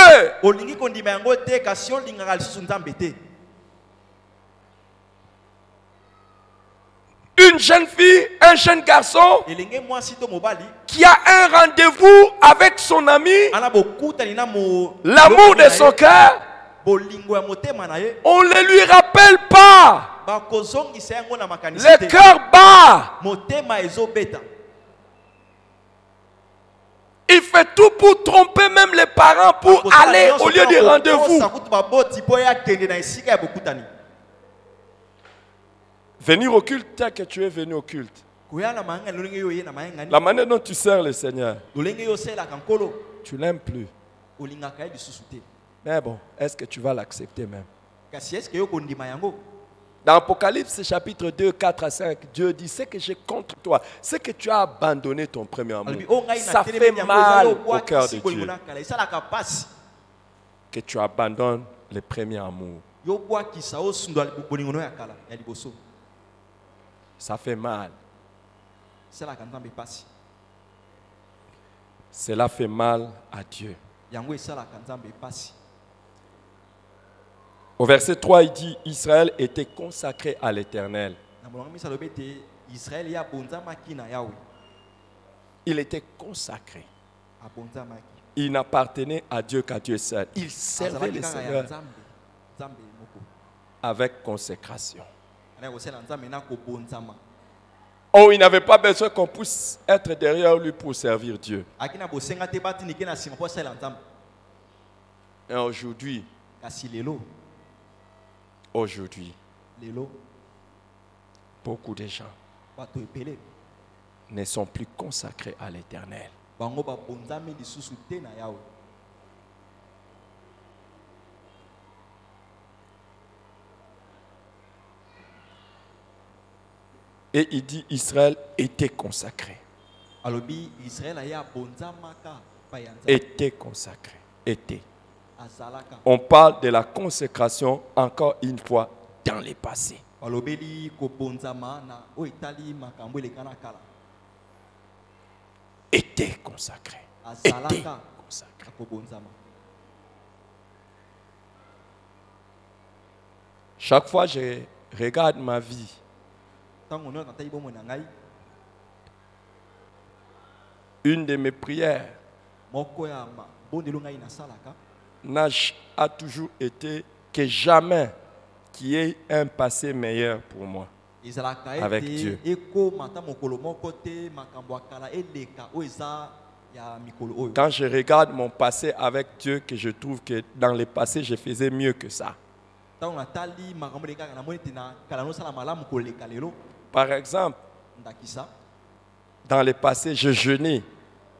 Une jeune fille, un jeune garçon qui a un rendez-vous avec son ami, l'amour de son cœur, on ne lui rappelle pas. Le cœur bat. Il fait tout pour tromper même les parents pour aller au lieu du rendez-vous. Venir au culte tel que tu es venu au culte. La manière dont tu sers le Seigneur, tu l'aimes plus. Mais bon, est-ce que tu vas l'accepter même? Dans Apocalypse chapitre 2, 4 à 5, Dieu dit, c'est que j'ai contre toi, c'est que tu as abandonné ton premier amour. Ça fait mal au cœur de Dieu que tu abandonnes le premier amour. Ça fait mal. Cela fait mal à Dieu. Au verset 3, il dit, Israël était consacré à l'Éternel. Il était consacré. Il n'appartenait à Dieu qu'à Dieu seul. Il servait le Seigneur avec consécration. Oh, il n'avait pas besoin qu'on puisse être derrière lui pour servir Dieu. Et aujourd'hui, beaucoup de gens ne sont plus consacrés à l'Éternel. Et il dit Israël était consacré. Était consacré. Était. On parle de la consécration encore une fois dans le passé. Était consacré. Était consacré. Chaque fois que je regarde ma vie, une de mes prières a toujours été que jamais qu'il y ait un passé meilleur pour moi avec Dieu. Quand je regarde mon passé avec Dieu, que je trouve que dans le passé, je faisais mieux que ça. Par exemple, dans le passé, je jeûnais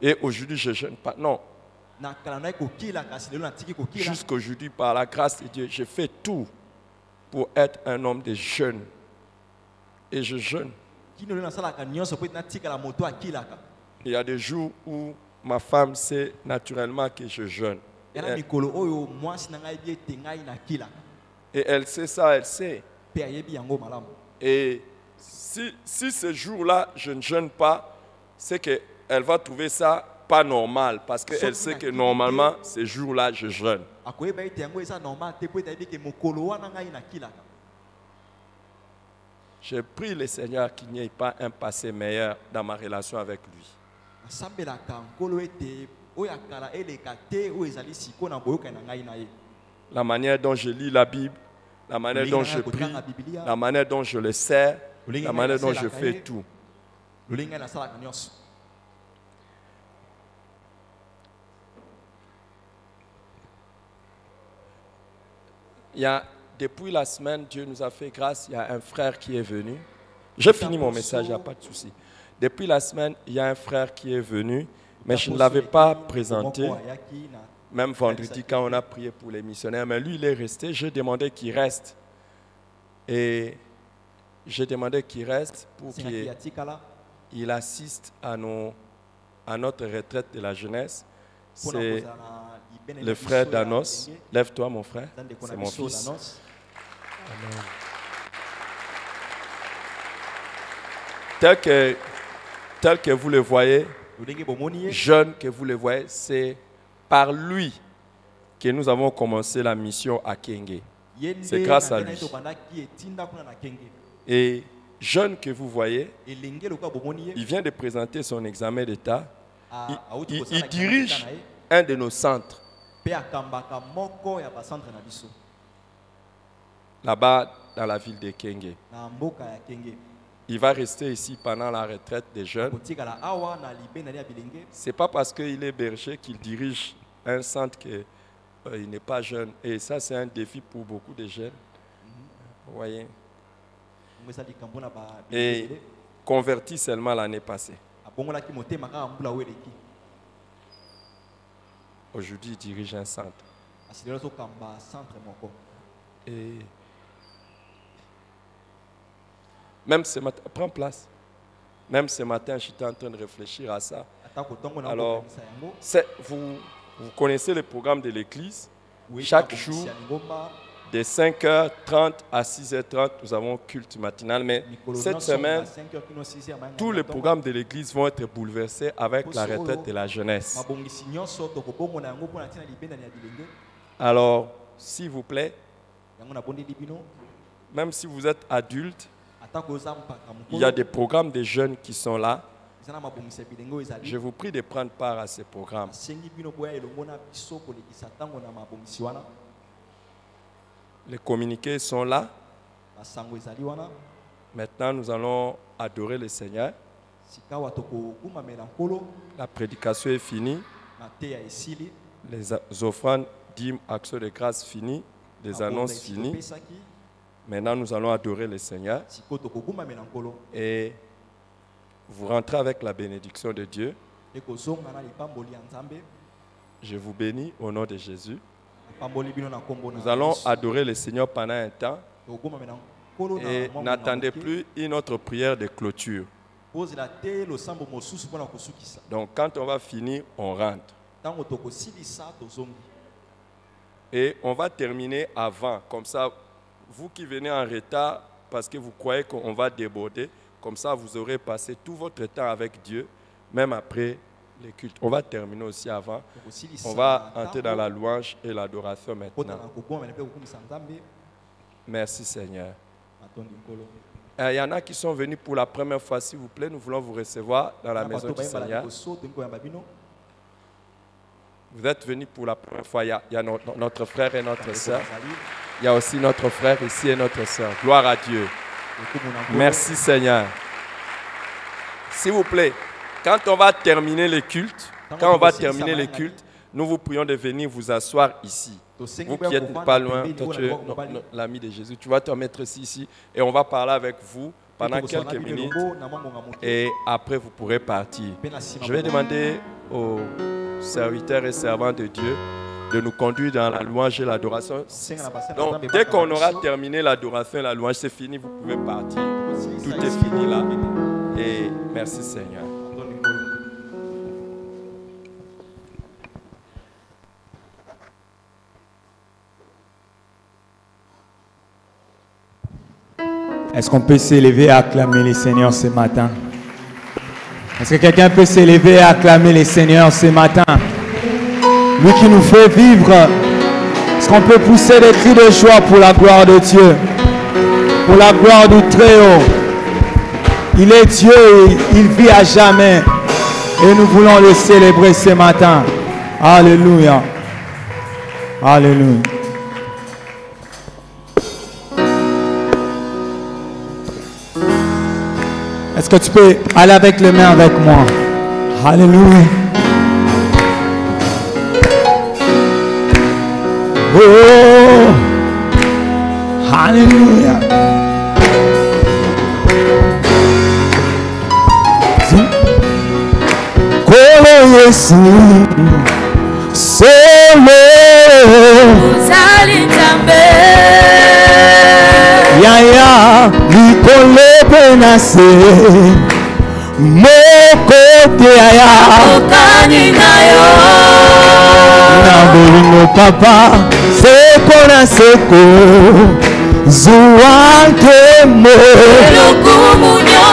et aujourd'hui, je ne jeûne pas. Non. Jusqu'aujourd'hui, par la grâce de Dieu, je fais tout pour être un homme de jeûne. Et je jeûne. Il y a des jours où ma femme sait naturellement que je jeûne. Et elle sait ça, elle sait. Et si ce jour-là, je ne jeûne pas, c'est qu'elle va trouver ça pas normal. Parce qu'elle sait que normalement, ce jour-là, je jeûne. Je prie le Seigneur qu'il n'y ait pas un passé meilleur dans ma relation avec lui. La manière dont je lis la Bible, la manière dont je prie, la manière dont je le sers, la manière dont je fais tout. Depuis la semaine, Dieu nous a fait grâce, il y a un frère qui est venu. J'ai fini mon message, il n'y a pas de souci. Depuis la semaine, il y a un frère qui est venu, mais je ne l'avais pas présenté. Même vendredi, quand on a prié pour les missionnaires, mais lui, il est resté. J'ai demandé qu'il reste. Et j'ai demandé qu'il reste pour qu'il assiste à notre retraite de la jeunesse. C'est le frère Danos. Lève-toi, mon frère. C'est mon fils. Amen. Tel que vous le voyez, jeune que vous le voyez, c'est par lui que nous avons commencé la mission à Kenge. C'est grâce à lui. Et jeune que vous voyez, il vient de présenter son examen d'État. Il dirige un de nos centres. Là-bas, dans la ville de Kenge. Il va rester ici pendant la retraite des jeunes. Ce n'est pas parce qu'il est berger qu'il dirige un centre qu'il n'est pas jeune. Et ça, c'est un défi pour beaucoup de jeunes. Vous voyez. Et converti seulement l'année passée. Aujourd'hui, il dirige un centre. Et même ce matin, prends place. Même ce matin, j'étais en train de réfléchir à ça. Alors, vous connaissez le programme de l'église. Chaque jour, de 5h30 à 6h30, nous avons culte matinal. Mais cette semaine, tous les programmes de l'église vont être bouleversés avec la retraite de la jeunesse. Alors, s'il vous plaît, même si vous êtes adulte, il y a des programmes de jeunes qui sont là. Je vous prie de prendre part à ces programmes. Les communiqués sont là. Maintenant, nous allons adorer le Seigneur. La prédication est finie. Les offrandes, dîmes, actions de grâce finies. Les annonces finies. Maintenant, nous allons adorer le Seigneur. Et vous rentrez avec la bénédiction de Dieu. Je vous bénis au nom de Jésus. Nous allons adorer le Seigneur pendant un temps. Et n'attendez plus une autre prière de clôture. Donc, quand on va finir, on rentre. Et on va terminer avant. Comme ça, vous qui venez en retard, parce que vous croyez qu'on va déborder, comme ça, vous aurez passé tout votre temps avec Dieu, même après les cultes. On va terminer aussi avant. On va entrer dans la louange et l'adoration maintenant. Merci Seigneur. Il y en a qui sont venus pour la première fois, s'il vous plaît. Nous voulons vous recevoir dans la maison du Seigneur. Vous êtes venus pour la première fois. Il y a notre frère et notre soeur. Il y a aussi notre frère ici et notre soeur. Gloire à Dieu. Merci Seigneur. S'il vous plaît, quand on va terminer le culte, Quand on va terminer les cultes, nous vous prions de venir vous asseoir ici. Vous qui êtes pas loin, toi tu es l'ami de Jésus, tu vas te mettre ici et on va parler avec vous pendant quelques minutes et après vous pourrez partir. Je vais demander aux serviteurs et servants de Dieu de nous conduire dans la louange et l'adoration. Donc dès qu'on aura terminé l'adoration et la louange, c'est fini, vous pouvez partir. Tout est fini là. Et merci Seigneur. Est-ce qu'on peut s'élever et acclamer les Seigneurs ce matin? Est-ce que quelqu'un peut s'élever et acclamer les Seigneurs ce matin? Lui qui nous fait vivre. Est-ce qu'on peut pousser des cris de joie pour la gloire de Dieu? Pour la gloire du Très-Haut. Il est Dieu et il vit à jamais. Et nous voulons le célébrer ce matin. Alléluia. Alléluia. Est-ce que tu peux aller avec les mains avec moi? Alléluia. Oh, Alléluia. Kolo Yesu, solo. Yaya, likole penase, mokote yaya, okani nayo, na bolingo papa, seko na seko, zuante mo,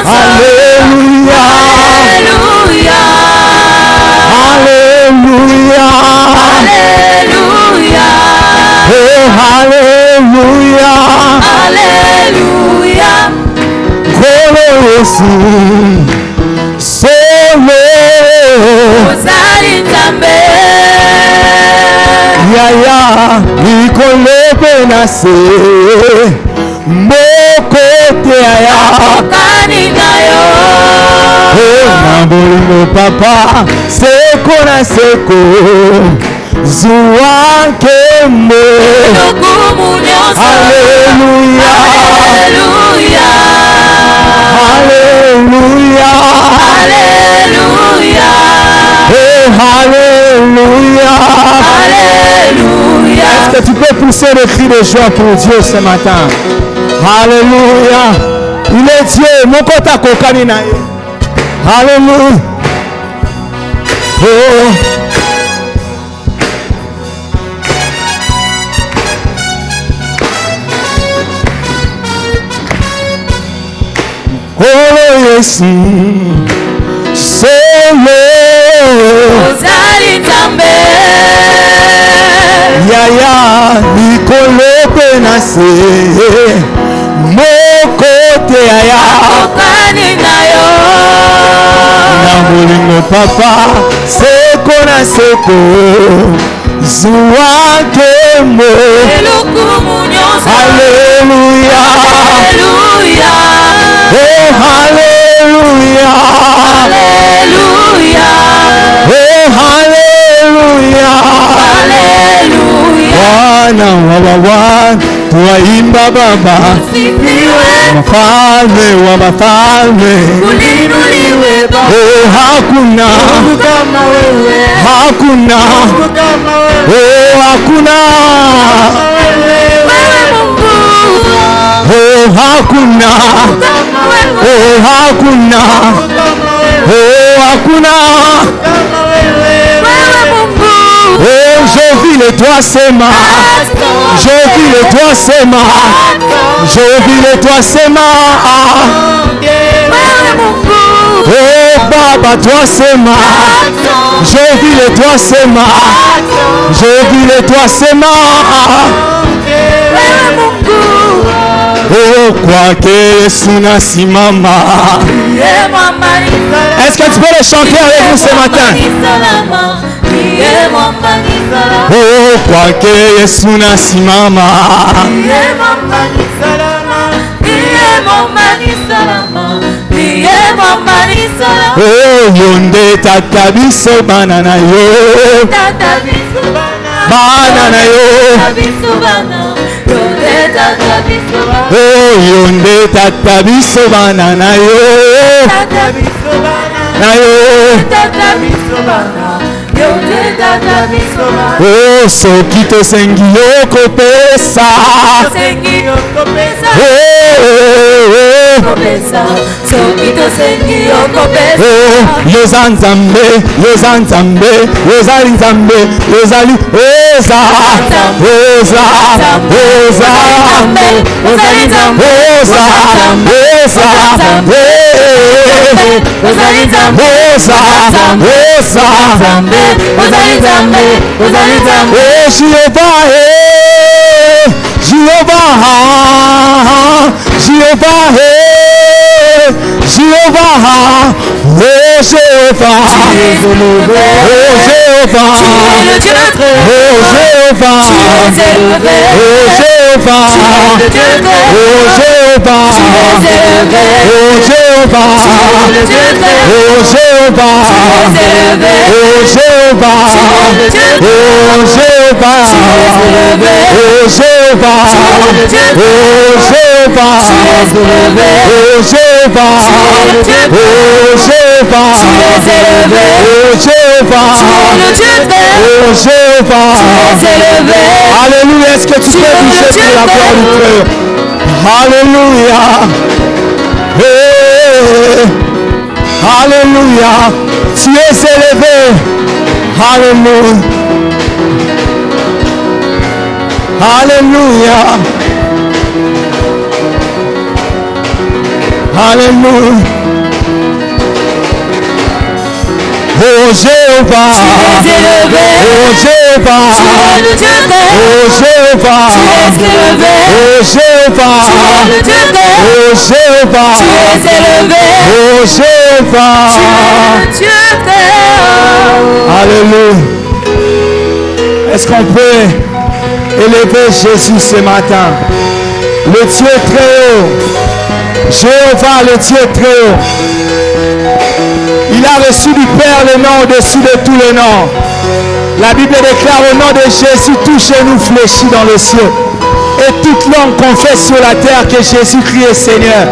Alléluia, Alléluia, Alléluia, Alléluia, oh Alléluia. Alléluia. Kolo Yesu, solo. Ozali Nzambe. Yaya, likole penase, mokote yaya. Okani nayo. Oh, na bolingo papa, seko na seko. Zuanke mo. Alléluia. Alléluia. Alléluia. Alléluia. Oh, Alléluia. Alléluia. Est-ce que tu peux pousser le cri de joie pour Dieu ce matin? Alléluia. Il est Dieu. Mon kota kokani na ye. Alléluia. Oh. Kolo Yesu, solo. Ozali Nzambe. Yaya, likole penase, mokote yaya. Okani nayo. Na bolingo papa, seko na seko, zuanke mo. Alléluia. Alléluia. Oh, Alléluia. Alléluia. Oh, Alléluia. Alléluia. Bwana wa Bwana, twaimba Baba. Mfalme wa mafalme. Ulinuliwe Baba. Oh, hakuna kama wewe. Hakuna kama wewe. Oh, hakuna. Oh, hakuna. Oh, hakuna. Oh, hakuna. Oh, je vis les toi sema. Je vis les toi sema. Je vis les toi sema. Oh, Baba, toi sema. Je vis les toi sema. Je vis les toi sema. Oh, kwa Yesu nasimama. Est-ce que tu peux le chanter avec nous ce matin? Oh, kwa Yesu nasimama. Oh, yonde tata biso banana yo. Banana yo. Oh, yonde tata biso banana yo. Na oh, soki tosengi yo kopesa. Yoza nzambe, yoza nzambe, yozali nzambe, yozali oza, oza, oza, Alléluia, est-ce que tu peux bouger pour la gloire du Dieu? Alléluia. Hey. Alléluia. Tu es élevé. Alléluia. Alléluia. Alléluia. Oh Jéhovah, oh Jéhovah, oh Jéhovah, oh Jéhovah, oh Jéhovah, oh Jéhovah. Alléluia. Est-ce qu'on peut élever Jésus ce matin? Le Dieu très haut, Jéhovah, le Dieu très haut. Il a reçu du Père le nom au-dessus de tous les noms. La Bible déclare au nom de Jésus, tout genou fléchit dans le ciel. Et toute langue confesse sur la terre que Jésus-Christ est Seigneur.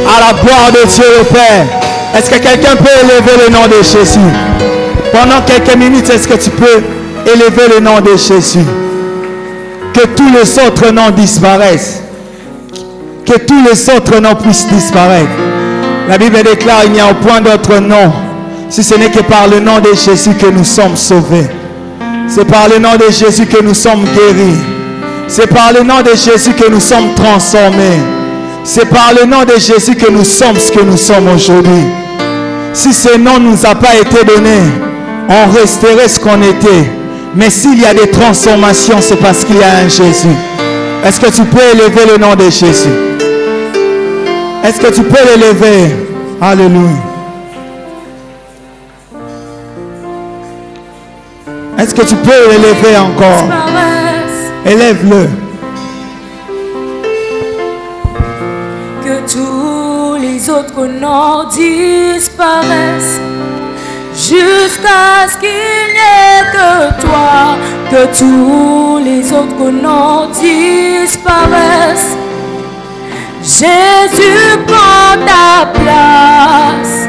À la gloire de Dieu le Père. Est-ce que quelqu'un peut élever le nom de Jésus? Pendant quelques minutes, est-ce que tu peux élever le nom de Jésus? Que tous les autres noms disparaissent. Que tous les autres noms puissent disparaître. La Bible déclare qu'il n'y a au point d'autre nom, si ce n'est que par le nom de Jésus que nous sommes sauvés. C'est par le nom de Jésus que nous sommes guéris. C'est par le nom de Jésus que nous sommes transformés. C'est par le nom de Jésus que nous sommes ce que nous sommes aujourd'hui. Si ce nom ne nous a pas été donné, on resterait ce qu'on était. Mais s'il y a des transformations, c'est parce qu'il y a un Jésus. Est-ce que tu peux élever le nom de Jésus? Est-ce que tu peux l'élever? Alléluia. Est-ce que tu peux l'élever encore? Élève-le. Que tous les autres noms disparaissent jusqu'à ce qu'il n'y ait que toi. Que tous les autres noms disparaissent. Jésus prend ta place.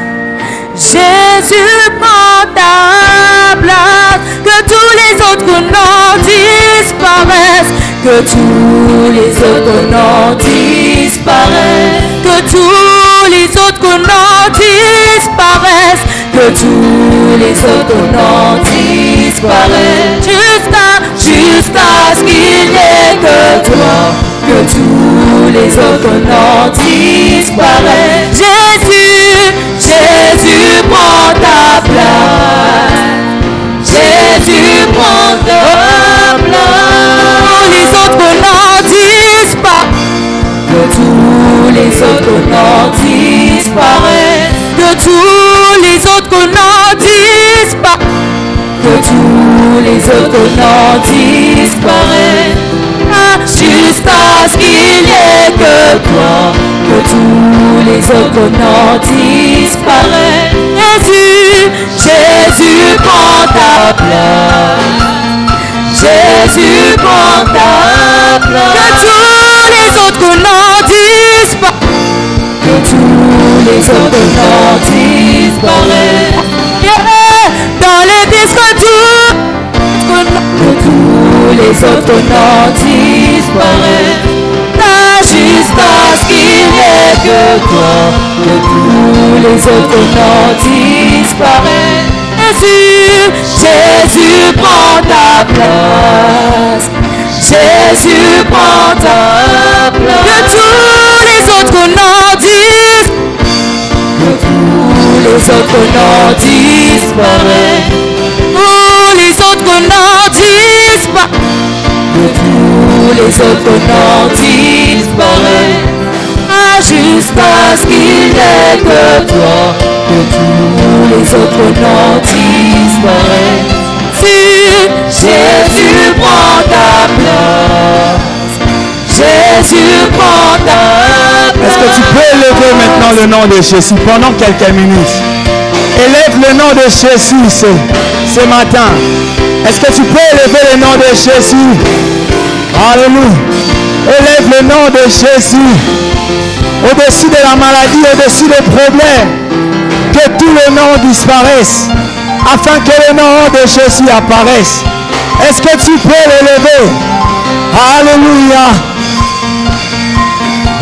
Jésus prend ta place. Que tous les autres noms disparaissent. Que tous les autres noms disparaissent. Que tous les autres noms disparaissent. Que tous les autres noms disparaissent. Jusqu'à ce qu'il n'y ait que toi. Que tous les autres noms disparaissent. Jésus prend ta place. Jésus prend ta place. Les autres noms disparaissent. Que tous les autres noms disparaissent. Que tous les autres noms disparaissent. Que tous les autres noms disparaissent. Jusqu'à ce qu'il n'y ait que toi. Que tous les autres noms disparaissent. disparaisse. Jésus, Jésus prend ta place. Jésus prend ta place. Que tous les autres noms disparaissent. Que tous les autres noms disparaissent. Dans les disques que tous les autres noms disparaissent. Jusqu'à ce qu'il n'y ait que toi, que tous les autres noms disparaissent. Jésus, Jésus prend ta place. Jésus prend ta place. Que tous les autres noms disparaissent. Que tous les autres noms disparaissent. Tous les autres noms disparaissent. Que tous les autres noms disparaissent. Jusqu'à ce qu'il n'y ait que toi, que tous les autres noms disparaissent. Si Jésus prend ta place, Jésus prend ta place. Est-ce que tu peux élever maintenant le nom de Jésus pendant quelques minutes? Élève le nom de Jésus ce matin. Est-ce que tu peux élever le nom de Jésus? Alléluia. Élève le nom de Jésus. Au-dessus de la maladie, au-dessus des problèmes. Que tous les noms disparaissent. Afin que le nom de Jésus apparaisse. Est-ce que tu peux l'élever? Alléluia.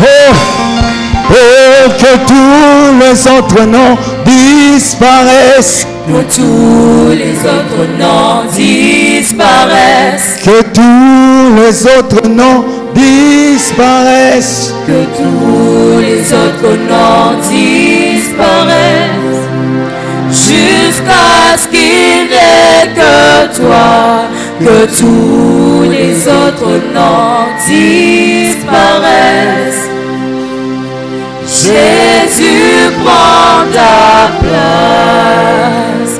Oh, oh, que tous les autres noms disparaissent. Que tous les autres noms disparaissent. Que tous les autres noms disparaissent. Que tous les autres noms disparaissent. Jusqu'à ce qu'il n'y ait que toi. Que tous les autres noms disparaissent. Jésus prend ta place.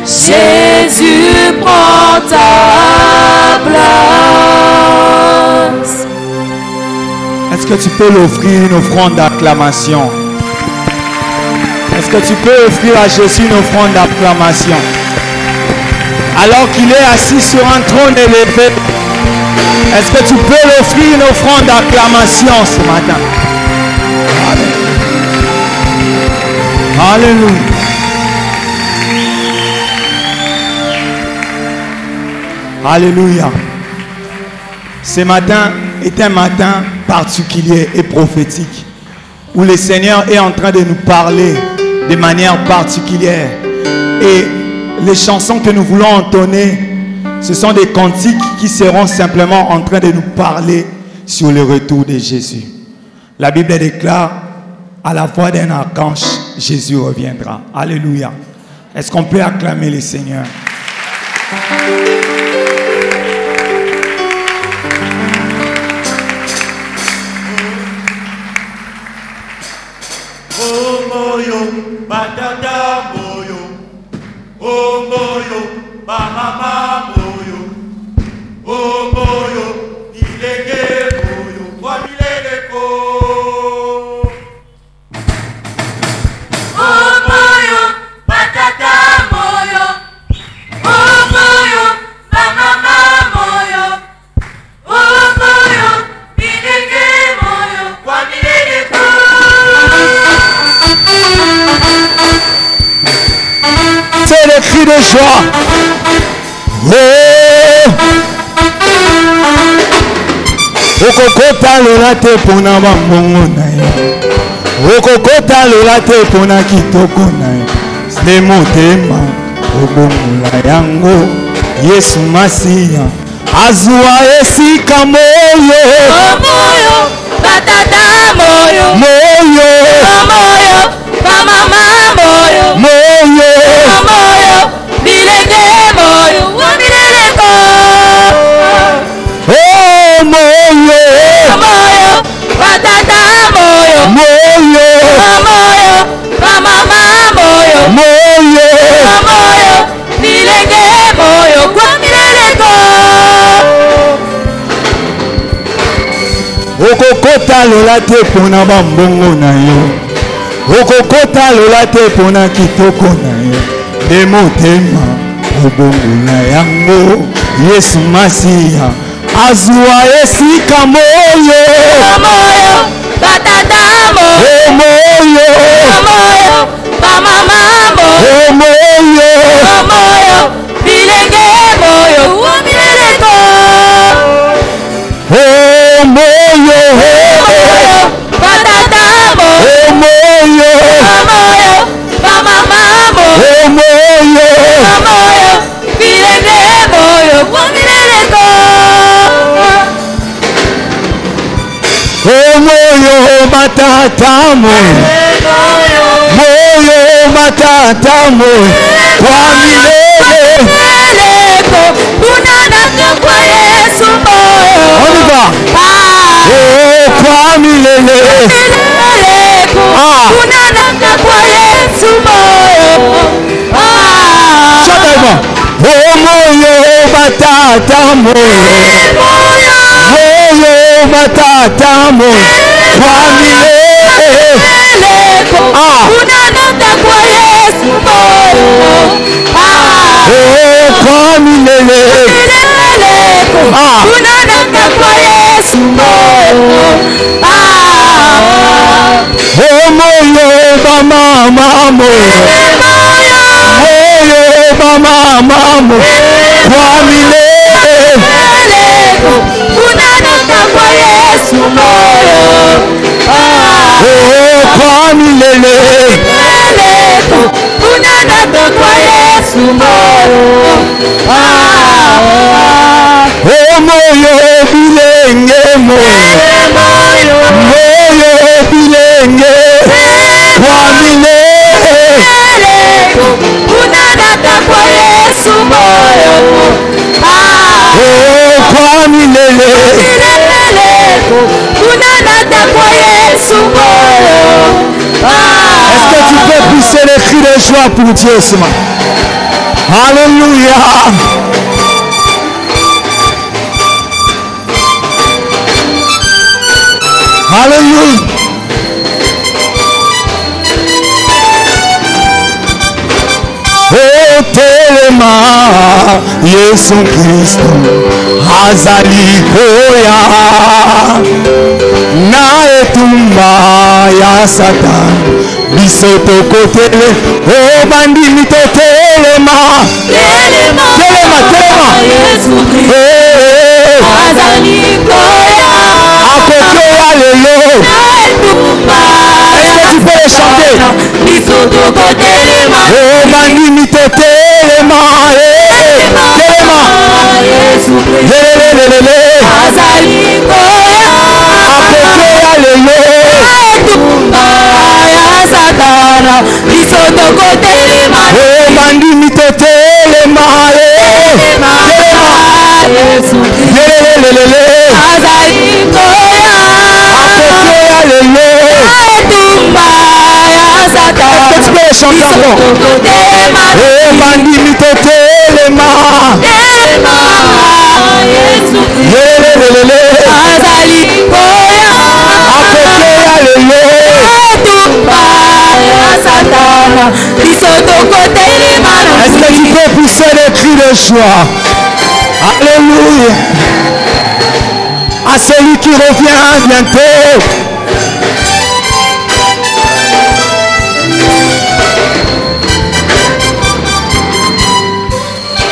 Jésus prend ta place. Est-ce que tu peux l'offrir une offrande d'acclamation? Est-ce que tu peux offrir à Jésus une offrande d'acclamation? Alors qu'il est assis sur un trône élevé, est-ce que tu peux l'offrir une offrande d'acclamation ce matin? Alléluia. Alléluia. Ce matin est un matin particulier et prophétique où le Seigneur est en train de nous parler de manière particulière. Et les chansons que nous voulons entonner, ce sont des cantiques qui seront simplement en train de nous parler sur le retour de Jésus. La Bible déclare: à la voix d'un archange, Jésus reviendra. Alléluia. Est-ce qu'on peut acclamer le Seigneur? Oh moyo, batata moyo. Oh moyo, mama moyo. Oh moyo, ileke moyo. Kwa milele ko. Oh moyo, batata moyo. Oh moyo, mama moyo. Oh moyo, ileke moyo. Kwa milele ko. C'est le cri de joie. Oh! Okokota lola te pona bambongo na yo. Okokota lola te pona kitoko na yo. Le motema obongola yango. Yesu Masiya azwa esika moyo. Oh moyo, batata moyo. Moyo. Oh moyo, mama moyo. Moyo. Oh moyo, bilenge moyo. Wamilele ko. Oh moyo. Oh moyo, batata moyo. Moyo. Oh moyo, mama moyo. Moyo. Oh moyo, bilenge moyo. Wamilele ko. Okokota lola te pona bambongo na yo. okokota lola te pona kitoko na yo nde motema obongola yango Yesu Masiya azwa esika moyo batata moyo moyo bamama moyo bilenge moyo mileko moyo batata moyo bamama moyo bilenge moyo mileko moyo batata moyo batata kwa milele unanaka kwa Yesu moyo on y va kwa milele unanaka kwa Yesu moyo chantez-moi moyo batata moyo batata kwa milele unanaka kwa Yesu moyo kwa milele unanaka kwa Yesu moyo moyo bamama moyo bamama kwa milele unanaka kwa Yesu moyo kwa milele unanaka kwa Yesu moyo moyo bilenge moyo bilenge kwa milele unanaka kwa Yesu moyo kwa milele unanaka kwa Yesu moyo. Est-ce que tu peux pousser les cris de joie pour Dieu ce matin? Alléluia. Alléluia. Oh telema Yesu Kristo azali koya na etumba ya Satan biso tokotele oh bandimi totelema telema Yesu Kristo azali koya akokoya lelo. Est-ce que tu peux le chanter? Oh bandimi totelema telema lelelelele azali koya akokoya lelo. Satana biso tokotelema Oh bandimi totelema Yesu lelelelele azali koya akokoya lelo. etumba ya Satana Est-ce que tu peux le chanter encore? tokotelema Oh bandimi totelema Yesu lelelelele azali koya akokoya lelo. etumba ya Satana biso tokotelema Est-ce que tu peux pousser les cris de joie? Alléluia. À celui qui revient bientôt.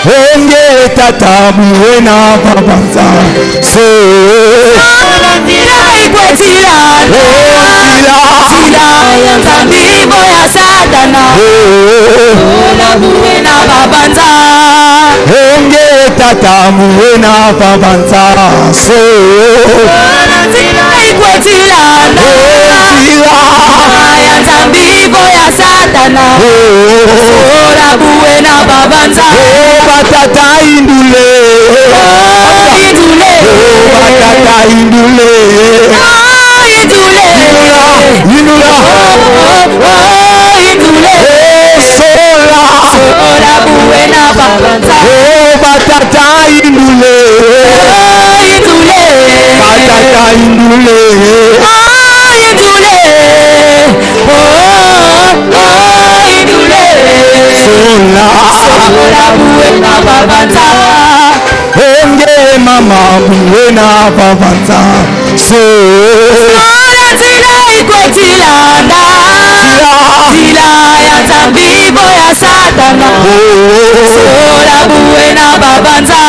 Onge tata buena babanza so Tira ikwetira Tira ya nzambibo ya Satana Ola buena babanza Onge tata buena babanza so Tira ikwetira Tira ya nzambibo ya Satana Ola buena babanza batata indule Indule batata indule Indule inula Indule Sola buena babanza batata indule Indule batata indule Indule Sola buena babanza. Enge mama buena babanza. Sola zila ikwetilanda. Zila ya tambibo ya satana. Sola buena babanza.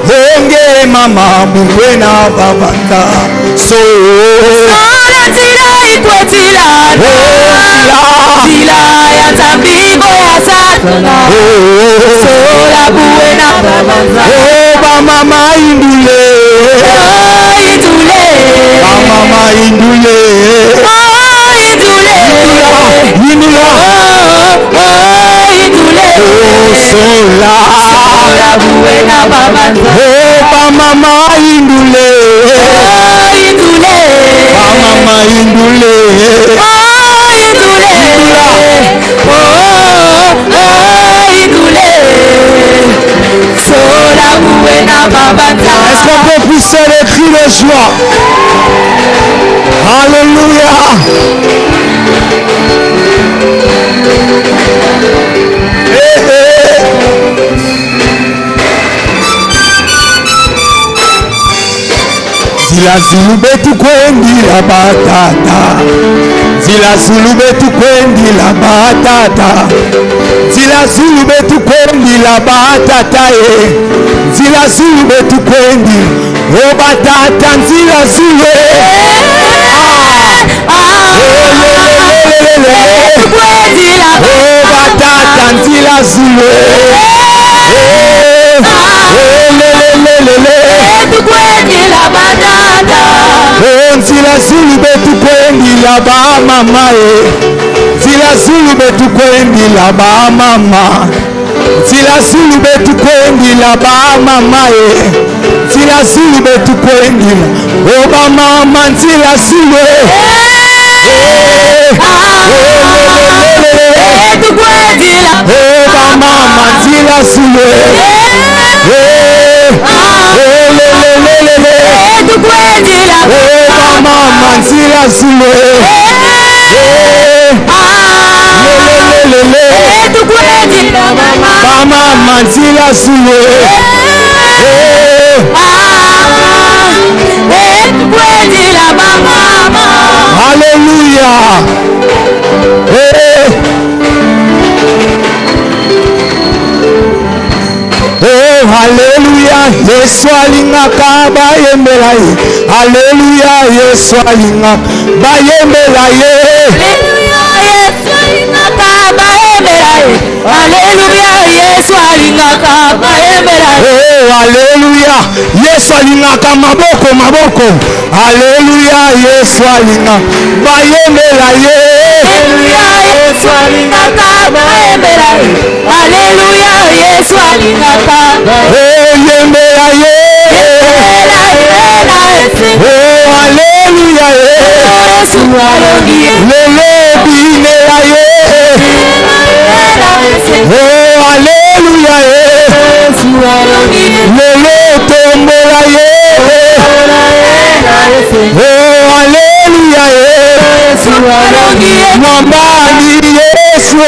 Enge mama buena babanza. Sola zila ikwetilanda. Zila ya tambibo ya satana. Sola buena babanza. Mama indule. Indule. Mama indule. Indule. Indule. Indule. Sola. Sola buena babanza. Mama indule. Indule. Mama indule. Est-ce qu'on peut pousser les cris de joie? Alléluia. Zila zulu betu kwendi la batata. Zila zulu betu kwendi la batata. Zila zulu betu kwendi la batata. Zila zulu betu kwendi. O batata zila zulu. O batata zila zulu. Zila zulu betu kwendi la ba mama Zila zulu betu kwendi la ba mama Zila zulu betu kwendi la ba mama Zila zulu betu kwendi la ba mama Zila zulu betu kwendi la ba mama Zila zulu mama Zila zulu mama Zila zulu Hallelujah. Oh, hallelujah, Yesu alingaka bayembela ye. Hallelujah, Yesu alingaka bayembela ye. Hallelujah, Yesu alingaka bayembela ye. Oh, hallelujah, Yesu alingaka maboko maboko. Hallelujah, Yesu alingaka bayembela ye. Hallelujah, Yesu alingaka bayembela ye. Hallelujah, Yesu alingaka yembela ye. Oh, hallelujah, Yesu alingaka lele binela ye. Oh, hallelujah, Yesu alingaka lele tombola ye. Oh, hallelujah, Yesu alingaka mwambani Yesu.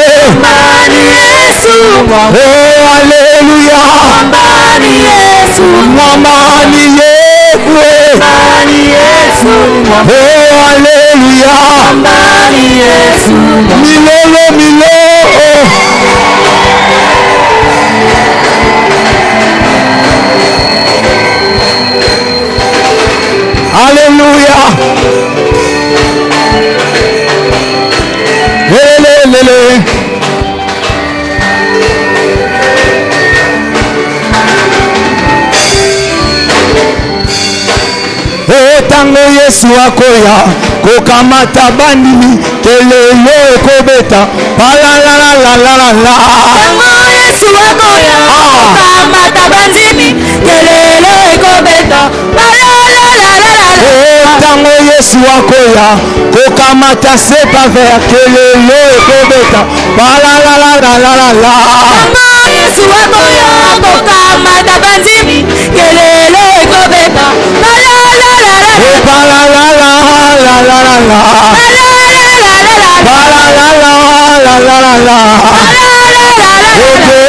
Oh, hallelujah. Mwambani Yesu. Oh, hallelujah. Milele milele. Hallelujah. Lele. Tango Yesu akoya kokamata bandimi kelelo ekobeta palalalalala. Tango Yesu akoya kokamata bandimi kelelo ekobeta palalalalala. Tango Yesu akoya kokamata sepa ver kelelo ekobeta palalalalala. Tango Yesu akoya kokamata bandimi kelelo ekobeta la la la.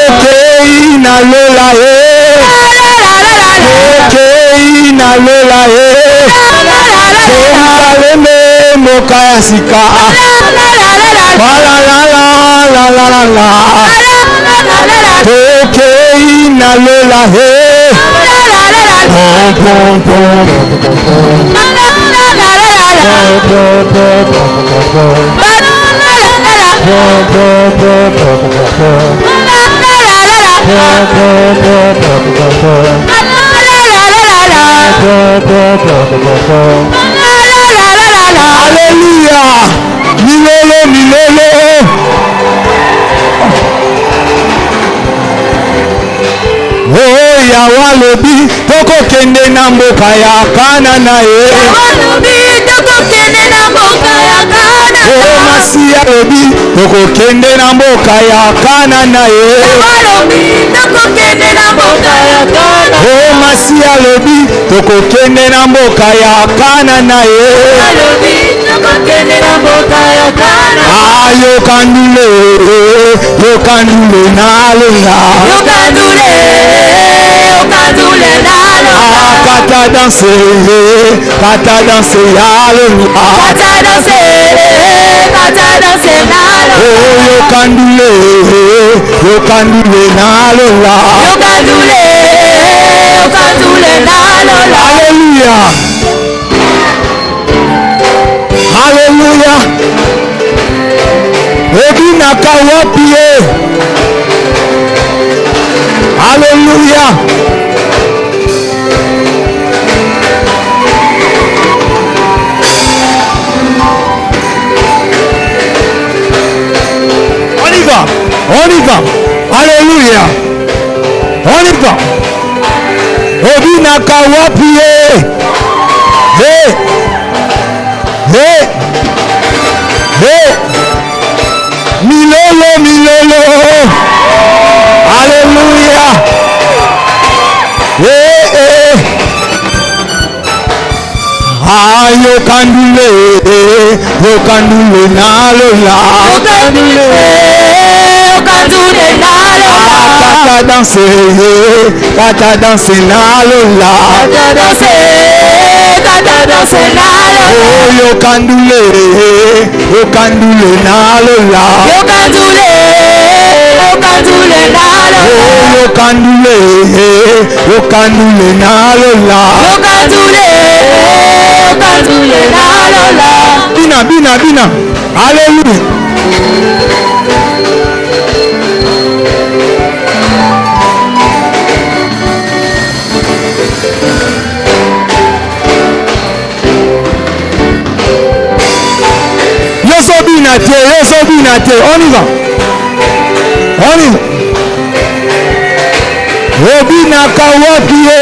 Okei na lola okei na lola Jerusalem mokaya sika. La la la la la la la. Okei na lola pom pom pom. Alléluia. Milolo milolo. Oh Yawa lobi toko kende na mboka ya Kanana Oh Masia lobi toko kende na mboka ya Kanana Oh Masia lobi toko kende na mboka ya Kanana Ah yo kandule nalola Kata danse yalola Oh yo kandule nalola Alléluia. Alléluia. Ebina kawapie. Alléluia. On y va. Alléluia. On y va. Ebina kawapie. Hey. Milolo. Alléluia. Ah, yo kandule nalola. Kata danse nalola. Oh yo kandule nalola. Oh yo kandule nalola. Bina. Alléluia. Yosobinate, on y va. Obina kawapie.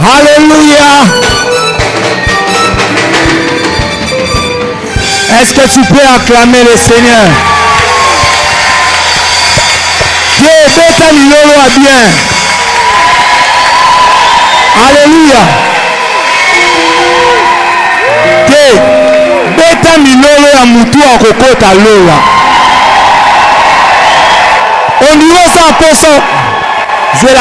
Alléluia. Est-ce que tu peux acclamer le Seigneur? Dieu, beta milolo a bien. Alléluia. Dieu, beta milolo a mutu a kokota lola. On dirait ça en poisson. Zela.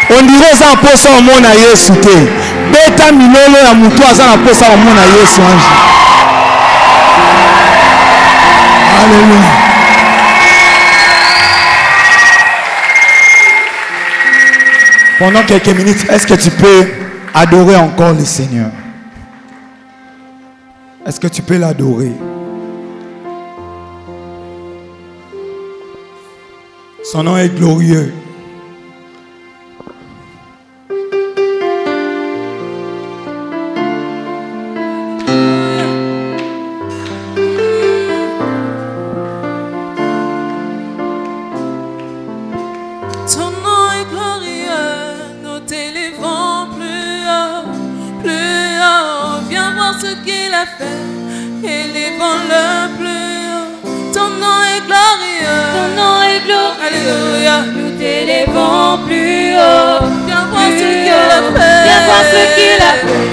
On dirait ça en poisson au monde à Yesu. Beta milolo ya mutu aza na posa au monde à Yesu. Alléluia. Pendant quelques minutes, est-ce que tu peux adorer encore le Seigneur? Est-ce que tu peux l'adorer? Son nom est glorieux. Ton nom est glorieux, nous t'élevons plus haut, plus haut. Viens voir ce qu'il a fait. Élevons-le plus haut. Ton nom est glorieux. Ton nom est glorieux. Alléluia. Nous t'élevons plus haut. Viens voir ce qu'il a fait. Viens voir ce qu'il a fait.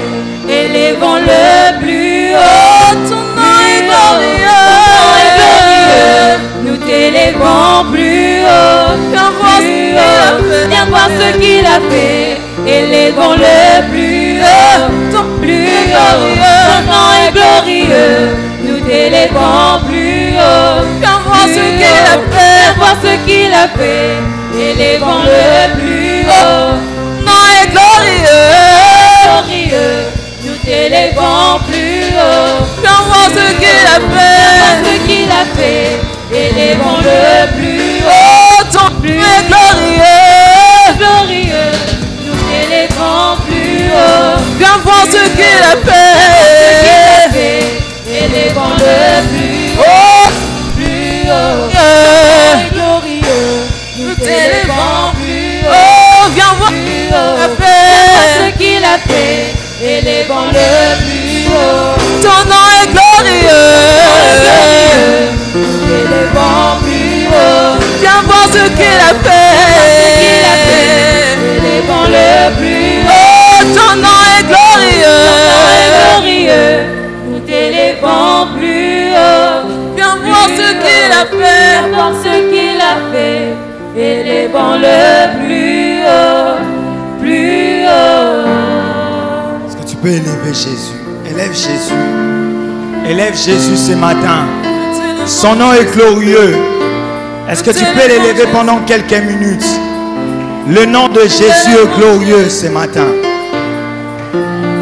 Élevons-le plus haut. Ton nom est glorieux. Ton nom est glorieux. Nous t'élevons plus haut. Viens voir ce qu'il a fait. Viens voir ce qu'il a fait. Élevons-le plus haut. Ton plus glorieux. Ton nom est glorieux. Nous t'élevons plus haut. Viens voir ce qu'il a fait. Viens voir ce qu'il a fait. Élevons-le plus haut. Nom est glorieux. Glorieux. Nous t'élevons plus haut. Viens voir ce qu'il a fait. Viens voir ce qu'il a fait. Élevons-le plus haut. Ton plus est glorieux. Glorieux. Nous t'élevons plus haut. Viens voir ce qu'il a fait. Élevons-le plus haut. Plus haut. Glorieux. Nous t'élevons plus haut. Viens voir ce qu'il a fait. Élevons-le plus haut. Ton nom est glorieux. Nous t'élevons plus haut. Viens voir ce qu'il a fait. Élevons-le plus haut. Ton nom est glorieux. Nous t'élevons plus haut. Viens voir ce qu'il a fait. Viens voir ce qu'il a fait. Élevons-le plus haut. Plus haut. Est-ce que tu peux élever Jésus? Élève Jésus. Élève Jésus ce matin. Son nom est glorieux. Est-ce que tu peux l'élever pendant quelques minutes? Le nom de Jésus est glorieux ce matin.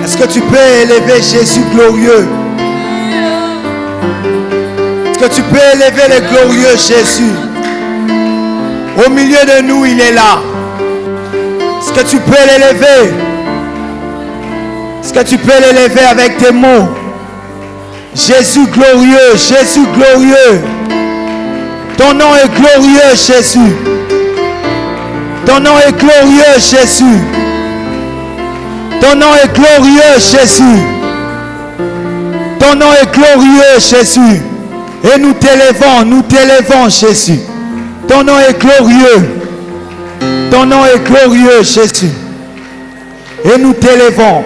Est-ce que tu peux élever Jésus glorieux? Est-ce que tu peux élever le glorieux Jésus? Au milieu de nous, il est là. Est-ce que tu peux l'élever? Est-ce que tu peux l'élever avec tes mots? Jésus glorieux, Jésus glorieux. Ton nom est glorieux, Jésus. Ton nom est glorieux, Jésus. Ton nom est glorieux, Jésus. Ton nom est glorieux, Jésus. Et nous t'élevons, Jésus. Ton nom est glorieux. Ton nom est glorieux, Jésus. Et nous t'élevons.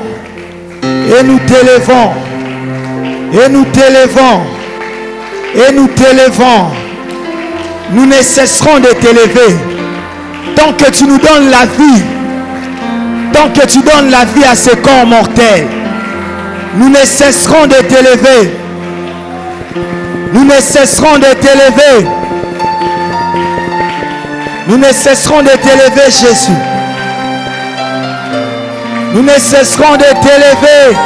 Et nous t'élevons. Et nous t'élevons. Et nous t'élevons. Nous ne cesserons de t'élever. Tant que tu nous donnes la vie. Tant que tu donnes la vie à ce corps mortel. Nous ne cesserons de t'élever. Nous ne cesserons de t'élever. Nous ne cesserons de t'élever, Jésus. Nous ne cesserons de t'élever.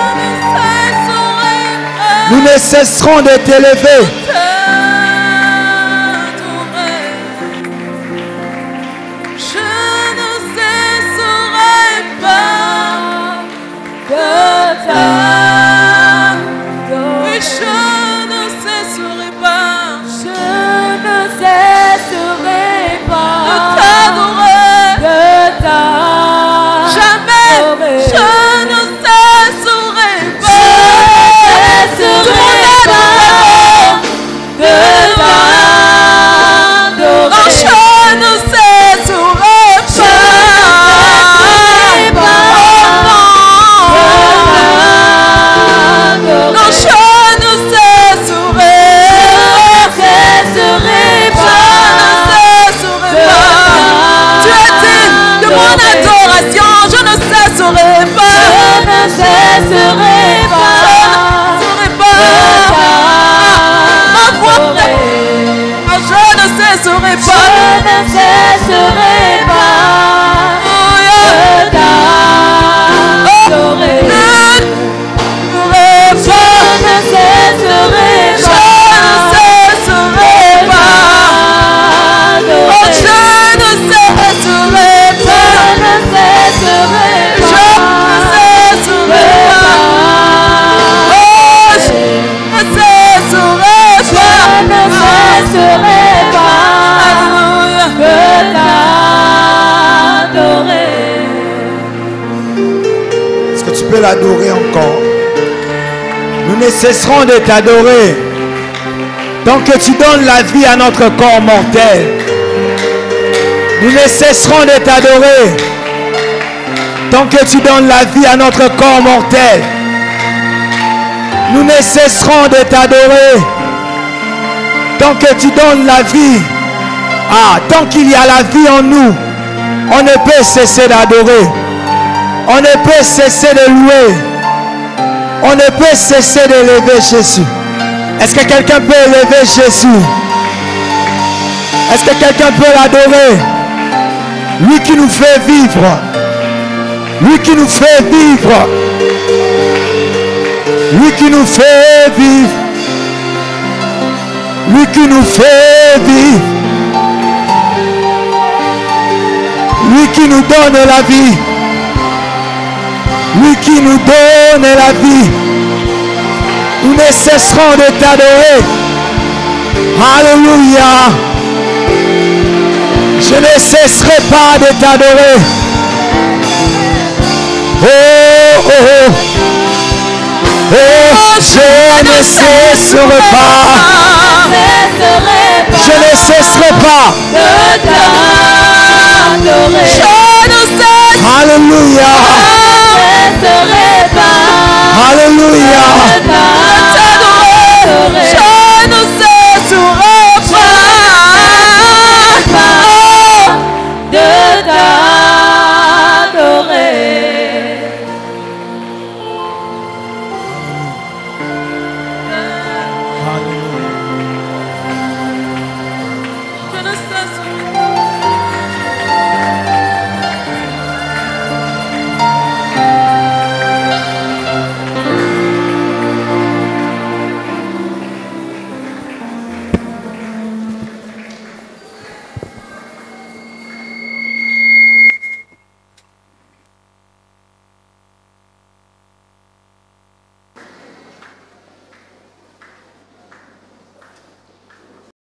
Nous ne cesserons de t'élever. L'adorer encore. Nous Nous ne cesserons de t'adorer. Tant que tu donnes la vie à notre corps mortel. Nous ne cesserons de t'adorer. Tant que tu donnes la vie à notre corps mortel. Nous ne cesserons de t'adorer. Tant que tu donnes la vie. Tant qu'il y a la vie en nous, on ne peut cesser d'adorer. On ne peut cesser de louer. On ne peut cesser d'élever Jésus. Est-ce que quelqu'un peut élever Jésus? Est-ce que quelqu'un peut l'adorer? Lui qui nous fait vivre. Lui qui nous fait vivre. Lui qui nous fait vivre. Lui qui nous fait vivre. Lui qui nous donne la vie. Lui qui nous donne la vie. Nous ne cesserons de t'adorer. Alléluia. Je ne cesserai pas de t'adorer. Oh, oh, oh. Oh, je ne cesserai pas. Je ne cesserai pas.